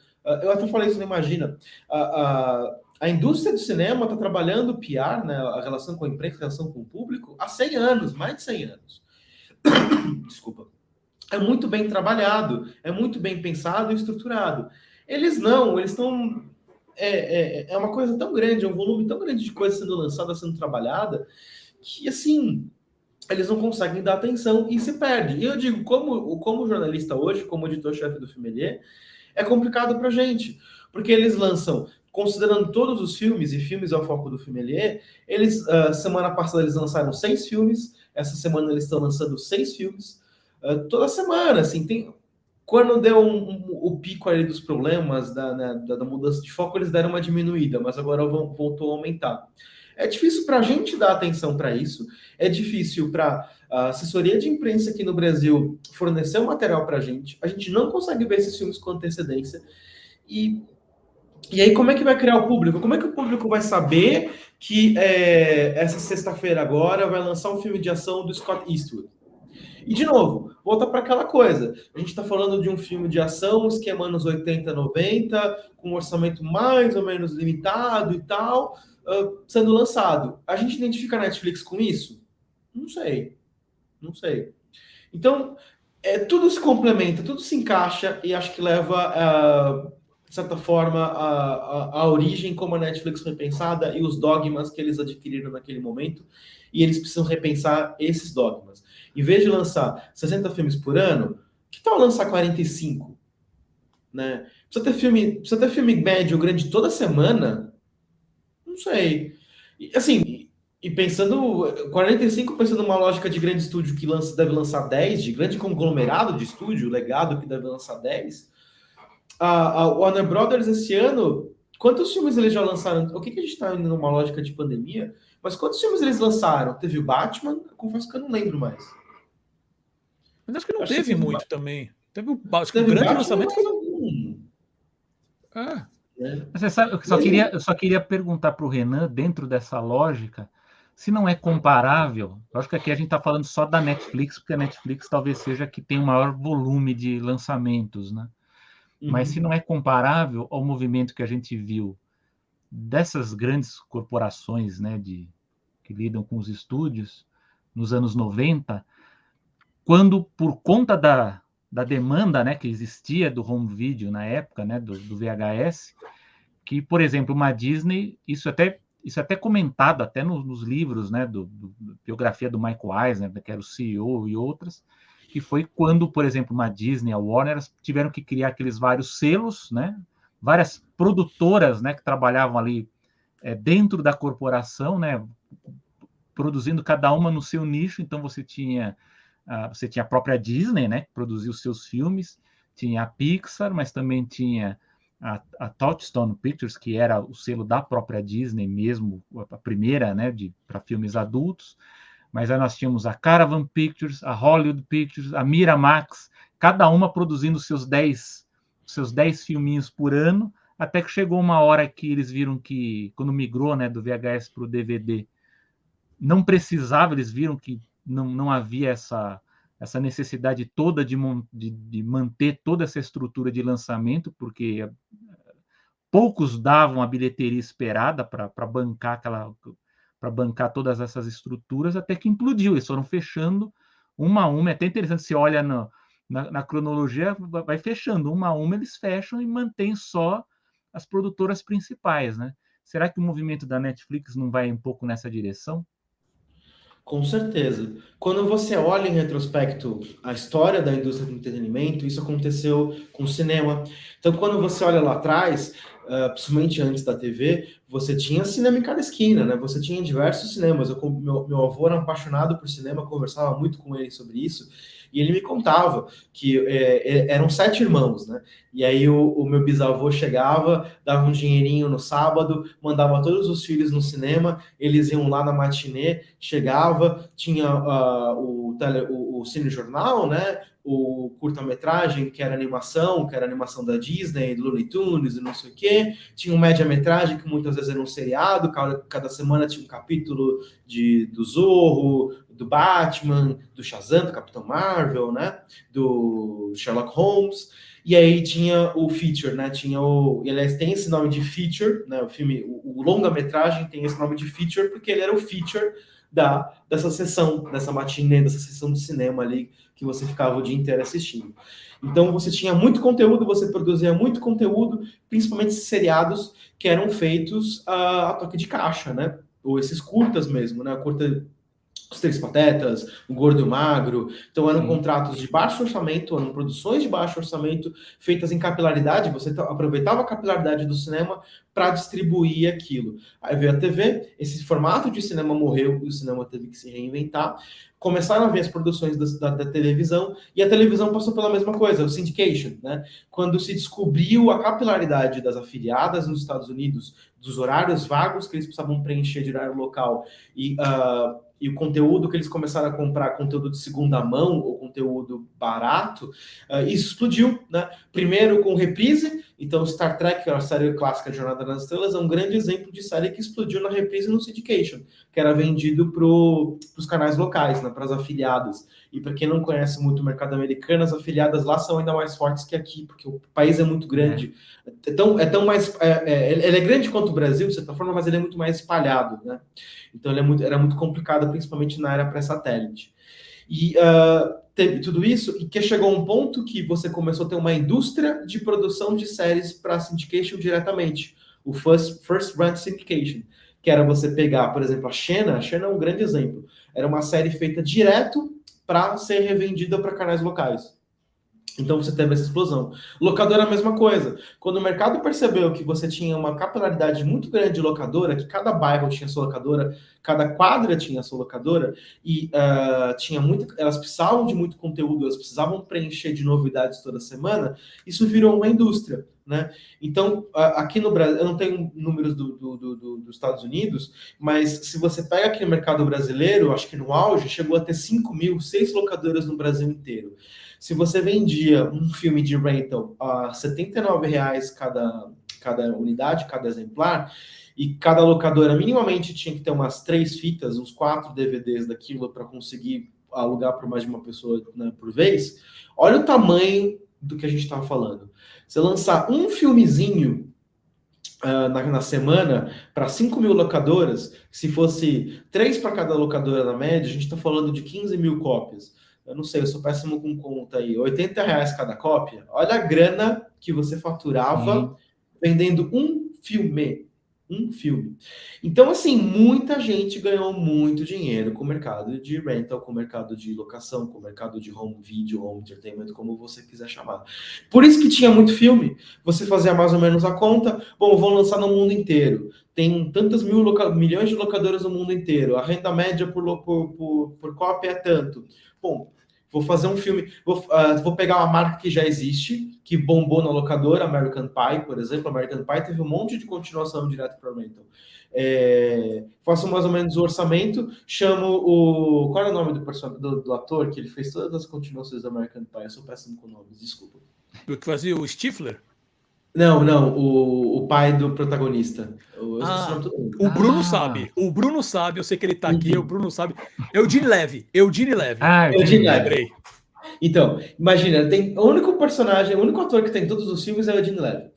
Eu até falei isso, não imagina. A indústria do cinema está trabalhando o PR, né, a relação com a imprensa, a relação com o público, há 100 anos, mais de 100 anos. Desculpa. É muito bem trabalhado, é muito bem pensado e estruturado. Eles não, eles estão... É uma coisa tão grande, é um volume tão grande de coisa sendo lançada, sendo trabalhada, que, assim, eles não conseguem dar atenção e se perde. E eu digo, como jornalista hoje, como editor-chefe do Filmelier, é complicado pra gente, porque eles lançam, considerando todos os filmes, e filmes é o foco do Filmelier, eles, semana passada eles lançaram 6 filmes, essa semana eles estão lançando 6 filmes, toda semana, assim, tem... Quando deu o pico ali dos problemas da mudança de foco, eles deram uma diminuída, mas agora voltou a aumentar. É difícil para a gente dar atenção para isso, é difícil para a assessoria de imprensa aqui no Brasil fornecer o material para a gente não consegue ver esses filmes com antecedência, e aí como é que vai criar o público? Como é que o público vai saber que essa sexta-feira agora vai lançar um filme de ação do Scott Eastwood? E, de novo, volta para aquela coisa. A gente está falando de um filme de ação, esquema anos 80, 90, com um orçamento mais ou menos limitado e tal, sendo lançado. A gente identifica a Netflix com isso? Não sei. Não sei. Então, tudo se complementa, tudo se encaixa e acho que leva, de certa forma, a origem como a Netflix foi pensada e os dogmas que eles adquiriram naquele momento. E eles precisam repensar esses dogmas. Em vez de lançar 60 filmes por ano, que tal lançar 45? Né? Precisa ter filme médio grande toda semana? Não sei. Assim, e pensando, 45 pensando numa lógica de grande estúdio que deve lançar 10, de grande conglomerado de estúdio, legado que deve lançar 10. A Warner Brothers esse ano, quantos filmes eles já lançaram? O que a gente está indo numa lógica de pandemia? Mas quantos filmes eles lançaram? Teve o Batman? Eu confesso que eu não lembro mais. Mas acho que não teve muito também. Teve o grande lançamento. Você sabe, eu só queria perguntar para o Renan, dentro dessa lógica, se não é comparável. Eu acho que aqui a gente está falando só da Netflix, porque a Netflix talvez seja a que tem o maior volume de lançamentos, né? Mas se não é comparável ao movimento que a gente viu dessas grandes corporações, né, que lidam com os estúdios nos anos 90, quando, por conta da demanda, né, que existia do home video na época, né, do VHS, que, por exemplo, uma Disney, isso é até comentado até nos livros, né, biografia do Michael Eisner, que era o CEO e outras, que foi quando, por exemplo, uma Disney, a Warner, tiveram que criar aqueles vários selos, né? Várias produtoras, né, que trabalhavam ali dentro da corporação, né, produzindo cada uma no seu nicho. Então você tinha a própria Disney, né, que produzia os seus filmes, tinha a Pixar, mas também tinha a Touchstone Pictures, que era o selo da própria Disney mesmo, a primeira, né, para filmes adultos. Mas aí nós tínhamos a Caravan Pictures, a Hollywood Pictures, a Miramax, cada uma produzindo seus 10 filminhos por ano, até que chegou uma hora que eles viram que, quando migrou, né, do VHS para o DVD, não precisava, eles viram que não havia essa necessidade toda de manter toda essa estrutura de lançamento, porque poucos davam a bilheteria esperada para bancar todas essas estruturas, até que implodiu. Eles foram fechando uma a uma. É até interessante, se olha na cronologia, vai fechando uma a uma, eles fecham e mantêm só as produtoras principais, né? Será que o movimento da Netflix não vai um pouco nessa direção? Com certeza. Quando você olha em retrospecto a história da indústria do entretenimento, isso aconteceu com o cinema. Então, quando você olha lá atrás, principalmente antes da TV, você tinha cinema em cada esquina, né? Você tinha diversos cinemas. Meu avô era apaixonado por cinema, conversava muito com ele sobre isso, e ele me contava que eram 7 irmãos, né? E aí o meu bisavô chegava, dava um dinheirinho no sábado, mandava todos os filhos no cinema, eles iam lá na matinê, chegava, tinha o cinejornal, né? O curta-metragem, que era animação da Disney, do Looney Tunes, e não sei o quê. Tinha um média-metragem, que muitas vezes era um seriado, cada semana tinha um capítulo do Zorro, do Batman, do Shazam, do Capitão Marvel, né? Do Sherlock Holmes. E aí tinha o feature, né? Aliás, tem esse nome de feature, né? O filme, o longa-metragem tem esse nome de feature, porque ele era o feature dessa sessão, dessa matinê, dessa sessão de cinema ali, que você ficava o dia inteiro assistindo. Então você tinha muito conteúdo, você produzia muito conteúdo, principalmente seriados que eram feitos a toque de caixa, né? Ou esses curtas mesmo, né? Os Três Patetas, o Gordo e o Magro. Então eram contratos de baixo orçamento, eram produções de baixo orçamento, feitas em capilaridade. Você aproveitava a capilaridade do cinema para distribuir aquilo. Aí veio a TV, esse formato de cinema morreu e o cinema teve que se reinventar. Começaram a vir as produções da televisão, e a televisão passou pela mesma coisa, o syndication, né? Quando se descobriu a capilaridade das afiliadas nos Estados Unidos, dos horários vagos que eles precisavam preencher de horário local, e o conteúdo que eles começaram a comprar, conteúdo de segunda mão ou conteúdo barato, isso explodiu, né? Primeiro com Reprise. Então Star Trek, a série clássica Jornada nas Estrelas, é um grande exemplo de série que explodiu na Reprise e no syndication, que era vendido para os canais locais, né, para as afiliadas. E para quem não conhece muito o mercado americano, as afiliadas lá são ainda mais fortes que aqui, porque o país é muito grande. Ele é grande quanto o Brasil, de certa forma, mas ele é muito mais espalhado, né? Então era muito complicado, principalmente na era pré-satélite. E teve tudo isso, e que chegou a um ponto que você começou a ter uma indústria de produção de séries para syndication diretamente. O First Run Syndication, que era você pegar, por exemplo, a Xena é um grande exemplo. Era uma série feita direto para ser revendida para canais locais. Então você teve essa explosão. Locadora, a mesma coisa. Quando o mercado percebeu que você tinha uma capilaridade muito grande de locadora, que cada bairro tinha sua locadora, cada quadra tinha sua locadora, e elas precisavam de muito conteúdo, elas precisavam preencher de novidades toda semana, isso virou uma indústria, né? Então, aqui no Brasil, eu não tenho números dos Estados Unidos, mas se você pega aqui no mercado brasileiro, acho que no auge, chegou a ter 6 locadoras no Brasil inteiro. Se você vendia um filme de rental a R$ 79,00 cada unidade, cada exemplar, e cada locadora minimamente tinha que ter umas 3 fitas, uns 4 DVDs daquilo para conseguir alugar para mais de uma pessoa, né, por vez, olha o tamanho do que a gente estava falando. Você lançar um filmezinho na semana para 5.000 locadoras, se fosse 3 para cada locadora na média, a gente está falando de 15.000 cópias. Eu não sei, eu sou péssimo com conta aí. R$80 cada cópia. Olha a grana que você faturava vendendo um filme. Um filme. Então, assim, muita gente ganhou muito dinheiro com o mercado de rental, com o mercado de locação, com o mercado de home video, home entertainment, como você quiser chamar. Por isso que tinha muito filme. Você fazia mais ou menos a conta. Bom, vou lançar no mundo inteiro. Tem tantas milhões de locadoras no mundo inteiro. A renda média por cópia é tanto. Bom, vou fazer um filme, vou pegar uma marca que já existe, que bombou na locadora, American Pie, por exemplo. American Pie teve um monte de continuação direto para o rental. Faço mais ou menos o orçamento, chamo o... Qual é o nome do ator que ele fez todas as continuações do American Pie? Eu sou péssimo com nomes, desculpa. O que fazia o Stifler? Não, o pai do protagonista. Eu esqueci o nome do mundo. O Bruno sabe. O Bruno sabe, eu sei que ele tá aqui, o Bruno sabe. Eugene Levy. Eugene Levy. Eugene Levy. Lembrei. Então, imagina, tem o único personagem, o único ator que tem em todos os filmes é o Eugene Levy.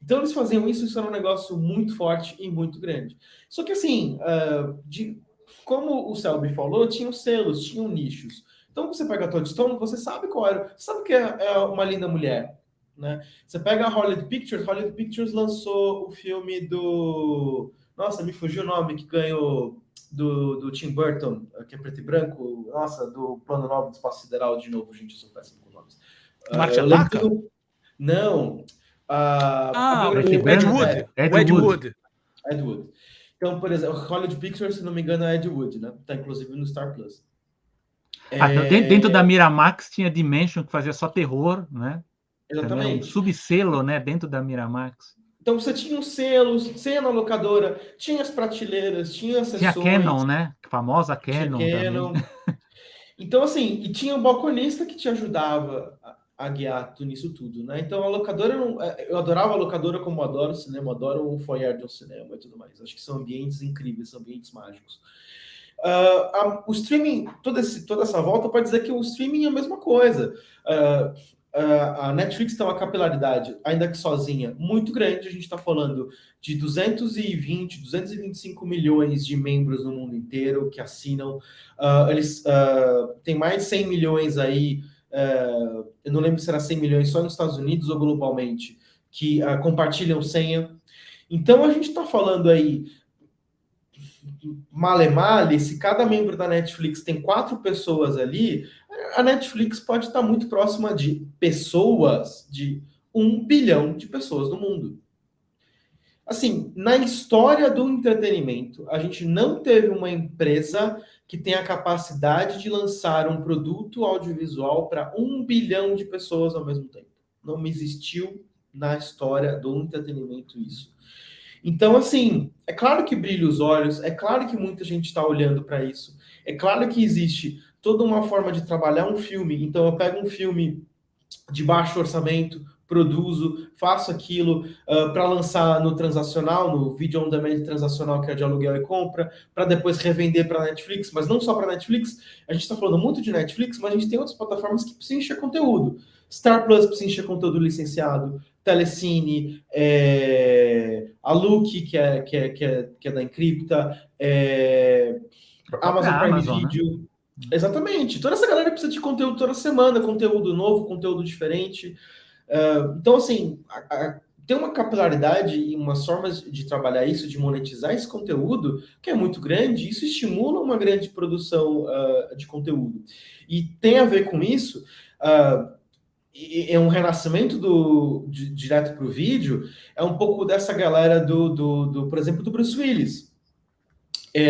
Então eles faziam isso era um negócio muito forte e muito grande. Só que assim, como o Selby falou, tinham selos, tinham nichos. Então você pega a Touchstone, você sabe qual era, você sabe que é Uma Linda Mulher, né? Você pega a Hollywood Pictures lançou o filme do... Nossa, me fugiu o nome, que ganhou do Tim Burton, que é preto e branco. Nossa, do Plano 9 do Espaço Sideral, de novo, gente, eu sou péssimo com nomes. Marte Ataca? Não. Ed Wood. Então, por exemplo, Hollywood Pictures, se não me engano, é Ed Wood, né? Tá inclusive no Star Plus. Dentro da Miramax tinha Dimension, que fazia só terror, né? Exatamente. Também um subselo, né? Dentro da Miramax. Então você tinha os selos, você ia na locadora, tinha as prateleiras, tinha as sessões. Tinha a Canon, né? A famosa Canon. Também. Então, assim, e tinha o balconista que te ajudava a guiar nisso tudo, né? Então a locadora, eu adorava a locadora como adoro o cinema, adoro o foyer de um cinema e tudo mais. Acho que são ambientes incríveis, são ambientes mágicos. O streaming, toda essa volta pode dizer que o streaming é a mesma coisa. A Netflix tem uma capilaridade, ainda que sozinha, muito grande. A gente está falando de 225 milhões de membros no mundo inteiro que assinam. Eles têm mais de 100 milhões aí, eu não lembro se era 100 milhões só nos Estados Unidos ou globalmente, que compartilham senha. Então a gente está falando aí, male, se cada membro da Netflix tem 4 pessoas ali, a Netflix pode estar muito próxima de pessoas, de 1 bilhão de pessoas no mundo. Assim, na história do entretenimento, a gente não teve uma empresa que tenha a capacidade de lançar um produto audiovisual para 1 bilhão de pessoas ao mesmo tempo. Não existiu na história do entretenimento isso. Então, assim, é claro que brilha os olhos, é claro que muita gente está olhando para isso, é claro que existe toda uma forma de trabalhar um filme. Então, eu pego um filme de baixo orçamento, produzo, faço aquilo para lançar no transacional, no video on demand transacional, que é de aluguel e compra, para depois revender para a Netflix, mas não só para a Netflix. A gente está falando muito de Netflix, mas a gente tem outras plataformas que precisam encher conteúdo. Star Plus precisa encher conteúdo licenciado, Telecine, a Look, que é da Encripta, Amazon Prime Video. Né? Exatamente. Toda essa galera precisa de conteúdo toda semana, conteúdo novo, conteúdo diferente. Então, assim, tem uma capilaridade e umas formas de trabalhar isso, de monetizar esse conteúdo, que é muito grande. Isso estimula uma grande produção de conteúdo. E tem a ver com isso... é um renascimento direto para o vídeo, é um pouco dessa galera por exemplo, do Bruce Willis.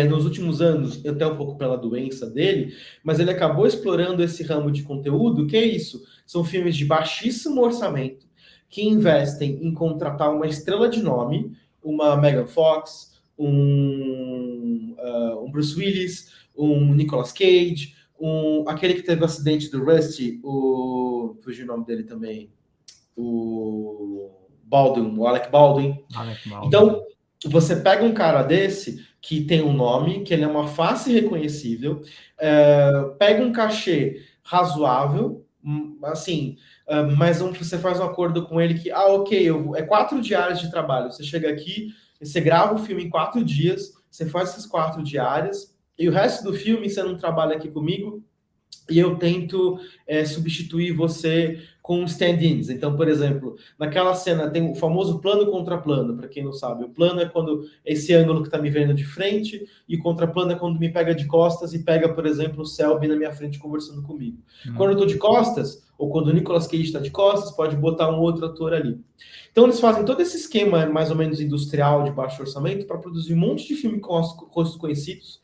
Nos últimos anos, até um pouco pela doença dele, mas ele acabou explorando esse ramo de conteúdo, que é isso, são filmes de baixíssimo orçamento, que investem em contratar uma estrela de nome, uma Megan Fox, um Bruce Willis, um Nicolas Cage, aquele que teve o acidente do Rusty, fugiu o nome dele também, o Alec Baldwin. Então, você pega um cara desse, que tem um nome, que ele é uma face reconhecível, pega um cachê razoável, assim, mas você faz um acordo com ele que, ok, é 4 diárias de trabalho, você chega aqui, você grava o filme em 4 dias, você faz essas 4 diárias, e o resto do filme você não trabalha aqui comigo, e eu tento substituir você com stand-ins. Então, por exemplo, naquela cena tem o famoso plano contra plano, para quem não sabe. O plano é quando esse ângulo que está me vendo de frente, e o contraplano é quando me pega de costas e pega, por exemplo, o Selby na minha frente conversando comigo. Quando eu estou de costas, ou quando o Nicolas Cage está de costas, pode botar um outro ator ali. Então eles fazem todo esse esquema mais ou menos industrial de baixo orçamento para produzir um monte de filme com rostos conhecidos.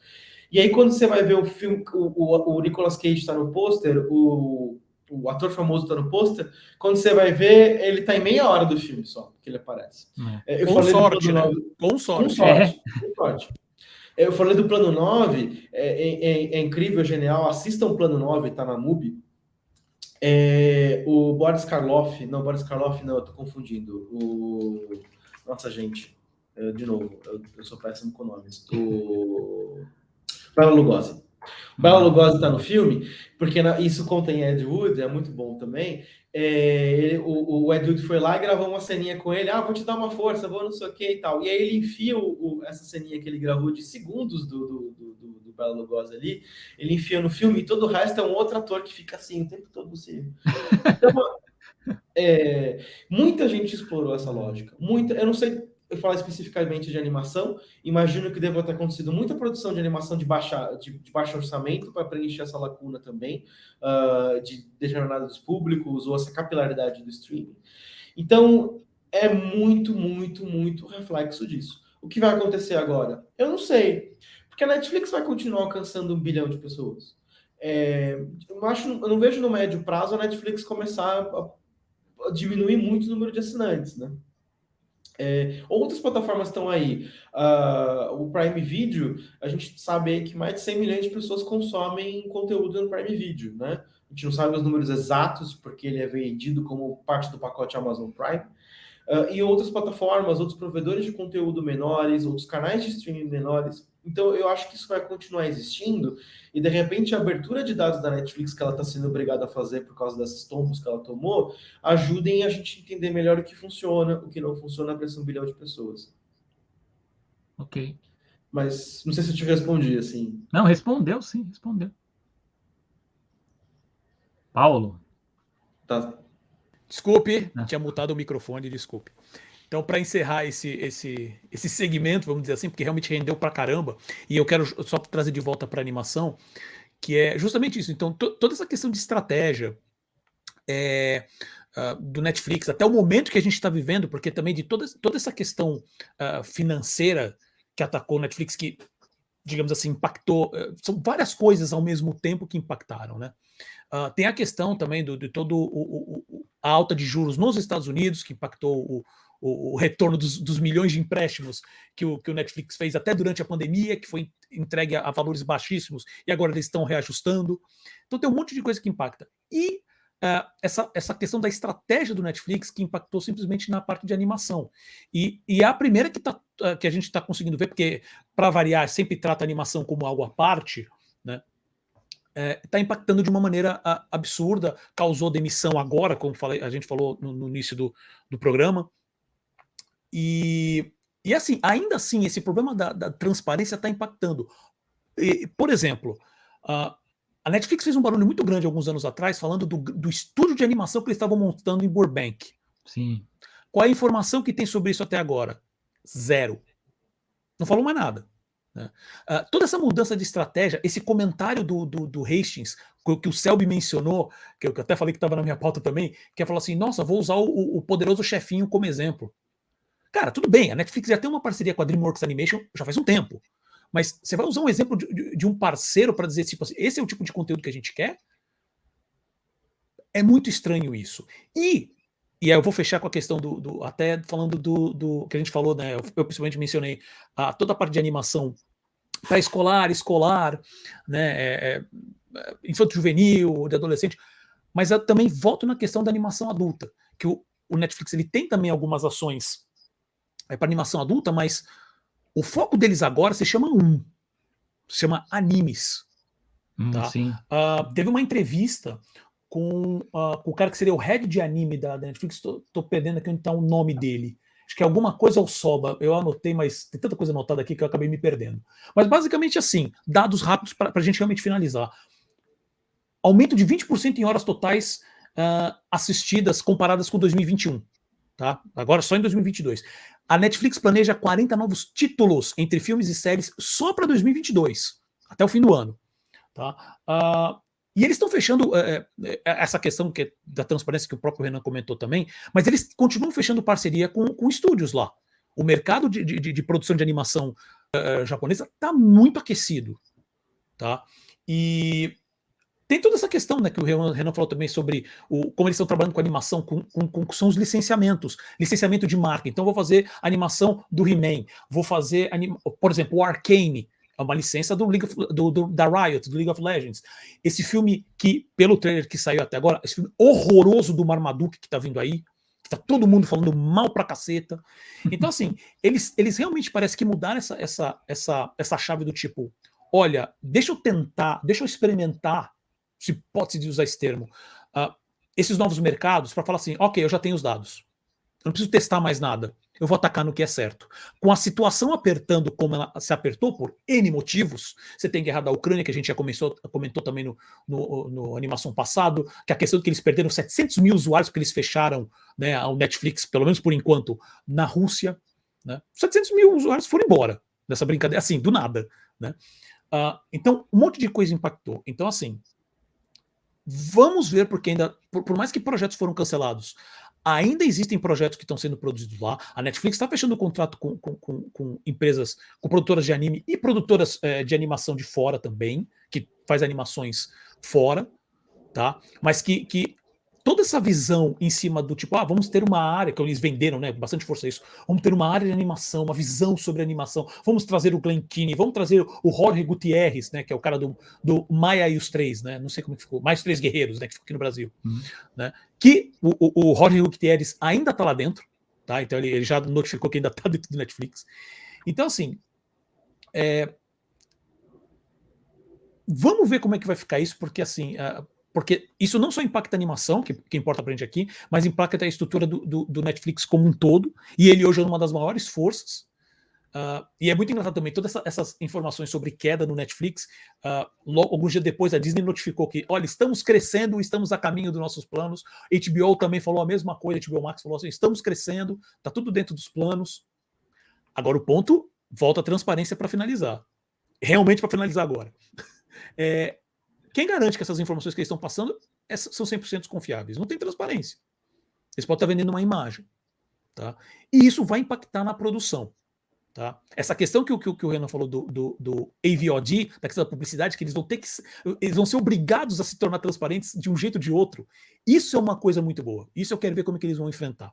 E aí quando você vai ver o filme, o Nicolas Cage está no pôster, o ator famoso está no pôster, quando você vai ver, ele está em meia hora do filme só, que ele aparece. Com sorte, né? Com sorte. Com sorte. Eu falei do Plano 9, é incrível, genial. Assistam o Plano 9, tá na MUBI. O Boris Karloff, não, eu tô confundindo. Nossa, gente, de novo, eu sou péssimo com nomes. O Bela Lugosi. Bela Lugosi tá no filme, porque isso conta em Ed Wood, é muito bom também. O Ed Wood foi lá e gravou uma ceninha com ele. Vou te dar uma força, vou não sei o que e tal. E aí ele enfia essa ceninha que ele gravou de segundos do Bela Lugosi ali, ele enfia no filme, e todo o resto é um outro ator que fica assim o tempo todo possível. Então, muita gente explorou essa lógica. Eu não sei falar especificamente de animação, imagino que deva ter acontecido muita produção de animação de baixo orçamento para preencher essa lacuna também, de determinados públicos, ou essa capilaridade do streaming. Então, é muito, muito, muito reflexo disso. O que vai acontecer agora? Eu não sei. Porque a Netflix vai continuar alcançando 1 bilhão de pessoas. Eu não vejo no médio prazo a Netflix começar a diminuir muito o número de assinantes, né? Outras plataformas estão aí. O Prime Video, a gente sabe aí que mais de 100 milhões de pessoas consomem conteúdo no Prime Video, né? A gente não sabe os números exatos, porque ele é vendido como parte do pacote Amazon Prime. E outras plataformas, outros provedores de conteúdo menores, outros canais de streaming menores. Então, eu acho que isso vai continuar existindo, e de repente a abertura de dados da Netflix, que ela está sendo obrigada a fazer por causa desses tombos que ela tomou, ajudem a gente a entender melhor o que funciona, o que não funciona para esse 1 bilhão de pessoas. Ok. Mas não sei se eu te respondi, assim. Não, respondeu, sim, respondeu. Paulo? Tá. Desculpe, tinha mutado o microfone, desculpe. Então, para encerrar esse segmento, vamos dizer assim, porque realmente rendeu pra caramba, e eu quero só trazer de volta para a animação, que é justamente isso. Então, toda essa questão de estratégia do Netflix, até o momento que a gente está vivendo, porque também de toda essa questão financeira que atacou o Netflix, que, digamos assim, impactou, são várias coisas ao mesmo tempo que impactaram, né? Tem a questão também de todo a alta de juros nos Estados Unidos, que impactou o retorno dos milhões de empréstimos que o Netflix fez até durante a pandemia, que foi entregue a valores baixíssimos, e agora eles estão reajustando. Então tem um monte de coisa que impacta. E essa questão da estratégia do Netflix, que impactou simplesmente na parte de animação. E a primeira que a gente está conseguindo ver, porque, para variar, sempre trata a animação como algo à parte, né? Está impactando de uma maneira absurda, causou demissão agora, como a gente falou no início do programa. E assim, ainda assim, esse problema da transparência está impactando. Por exemplo, a Netflix fez um barulho muito grande alguns anos atrás, falando do estúdio de animação que eles estavam montando em Burbank. Sim. Qual é a informação que tem sobre isso até agora? Zero. Não falou mais nada. Né? Toda essa mudança de estratégia, esse comentário do Hastings, que o Selby mencionou, que eu até falei que estava na minha pauta também, que é falar assim, nossa, vou usar o Poderoso Chefinho como exemplo. Cara, tudo bem, a Netflix já tem uma parceria com a DreamWorks Animation já faz um tempo, mas você vai usar um exemplo de um parceiro para dizer, tipo assim, esse é o tipo de conteúdo que a gente quer? É muito estranho isso. E aí eu vou fechar com a questão até falando do que a gente falou, né? Eu principalmente mencionei toda a parte de animação pré-escolar, escolar, né? Infanto-juvenil, de adolescente, mas eu também volto na questão da animação adulta, que o Netflix ele tem também algumas ações para animação adulta, mas o foco deles agora se chama animes. Tá? Sim. Teve uma entrevista com o cara que seria o head de anime da Netflix, tô perdendo aqui onde está o nome dele. Acho que é alguma coisa ao Soba, eu anotei, mas tem tanta coisa anotada aqui que eu acabei me perdendo. Mas basicamente assim, dados rápidos para a gente realmente finalizar. Aumento de 20% em horas totais assistidas comparadas com 2021. Tá? Agora só em 2022. A Netflix planeja 40 novos títulos entre filmes e séries só para 2022, até o fim do ano. Tá? E eles estão fechando essa questão da transparência que o próprio Renan comentou também, mas eles continuam fechando parceria com estúdios lá. O mercado de produção de animação japonesa está muito aquecido. Tá? E tem toda essa questão, né, que o Renan falou também sobre como eles estão trabalhando com animação, são os licenciamentos, licenciamento de marca. Então, vou fazer animação do He-Man, vou fazer, por exemplo, o Arcane, é uma licença da Riot, do League of Legends. Esse filme que, pelo trailer que saiu até agora, esse filme horroroso do Marmaduke que tá vindo aí, que tá todo mundo falando mal pra caceta. Então, assim, eles realmente parece que mudaram essa chave do tipo, olha, deixa eu tentar, deixa eu experimentar, se pode se usar esse termo, esses novos mercados para falar assim, ok, eu já tenho os dados, eu não preciso testar mais nada, eu vou atacar no que é certo. Com a situação apertando como ela se apertou por N motivos, você tem guerra da Ucrânia, que a gente já comentou também no animação passado, que a questão de que eles perderam 700 mil usuários porque eles fecharam, né, ao Netflix, pelo menos por enquanto, na Rússia. Né? 700 mil usuários foram embora dessa brincadeira, assim, do nada. Né? Então, um monte de coisa impactou. Então, assim, vamos ver, porque ainda, por mais que projetos foram cancelados, ainda existem projetos que estão sendo produzidos lá. A Netflix está fechando contrato com empresas, com produtoras de anime e produtoras de animação de fora também, que faz animações fora, tá? Mas que toda essa visão em cima do tipo, vamos ter uma área, que eles venderam, né, com bastante força isso, vamos ter uma área de animação, uma visão sobre animação, vamos trazer o Glenn Keane, vamos trazer o Jorge Gutierrez, né, que é o cara do Maia e os Três, né, não sei como que ficou, Mais Três Guerreiros, né, que ficou aqui no Brasil, né, que o Jorge Gutierrez ainda tá lá dentro, tá, então ele já notificou que ainda tá dentro do Netflix. Então, assim, vamos ver como é que vai ficar isso, porque assim, porque isso não só impacta a animação, que importa pra gente aqui, mas impacta a estrutura do Netflix como um todo, e ele hoje é uma das maiores forças. E é muito engraçado também, todas essas informações sobre queda no Netflix, alguns dias depois a Disney notificou que, olha, estamos crescendo, estamos a caminho dos nossos planos. HBO também falou a mesma coisa, HBO Max falou assim, estamos crescendo, tá tudo dentro dos planos. Agora o ponto, volta a transparência para finalizar. Realmente para finalizar agora. Quem garante que essas informações que eles estão passando são 100% confiáveis? Não tem transparência. Eles podem estar vendendo uma imagem. Tá? E isso vai impactar na produção. Tá? Essa questão que o Renan falou do AVOD, da questão da publicidade, que eles vão ser obrigados a se tornar transparentes de um jeito ou de outro. Isso é uma coisa muito boa. Isso eu quero ver como é que eles vão enfrentar.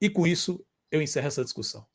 E com isso, eu encerro essa discussão.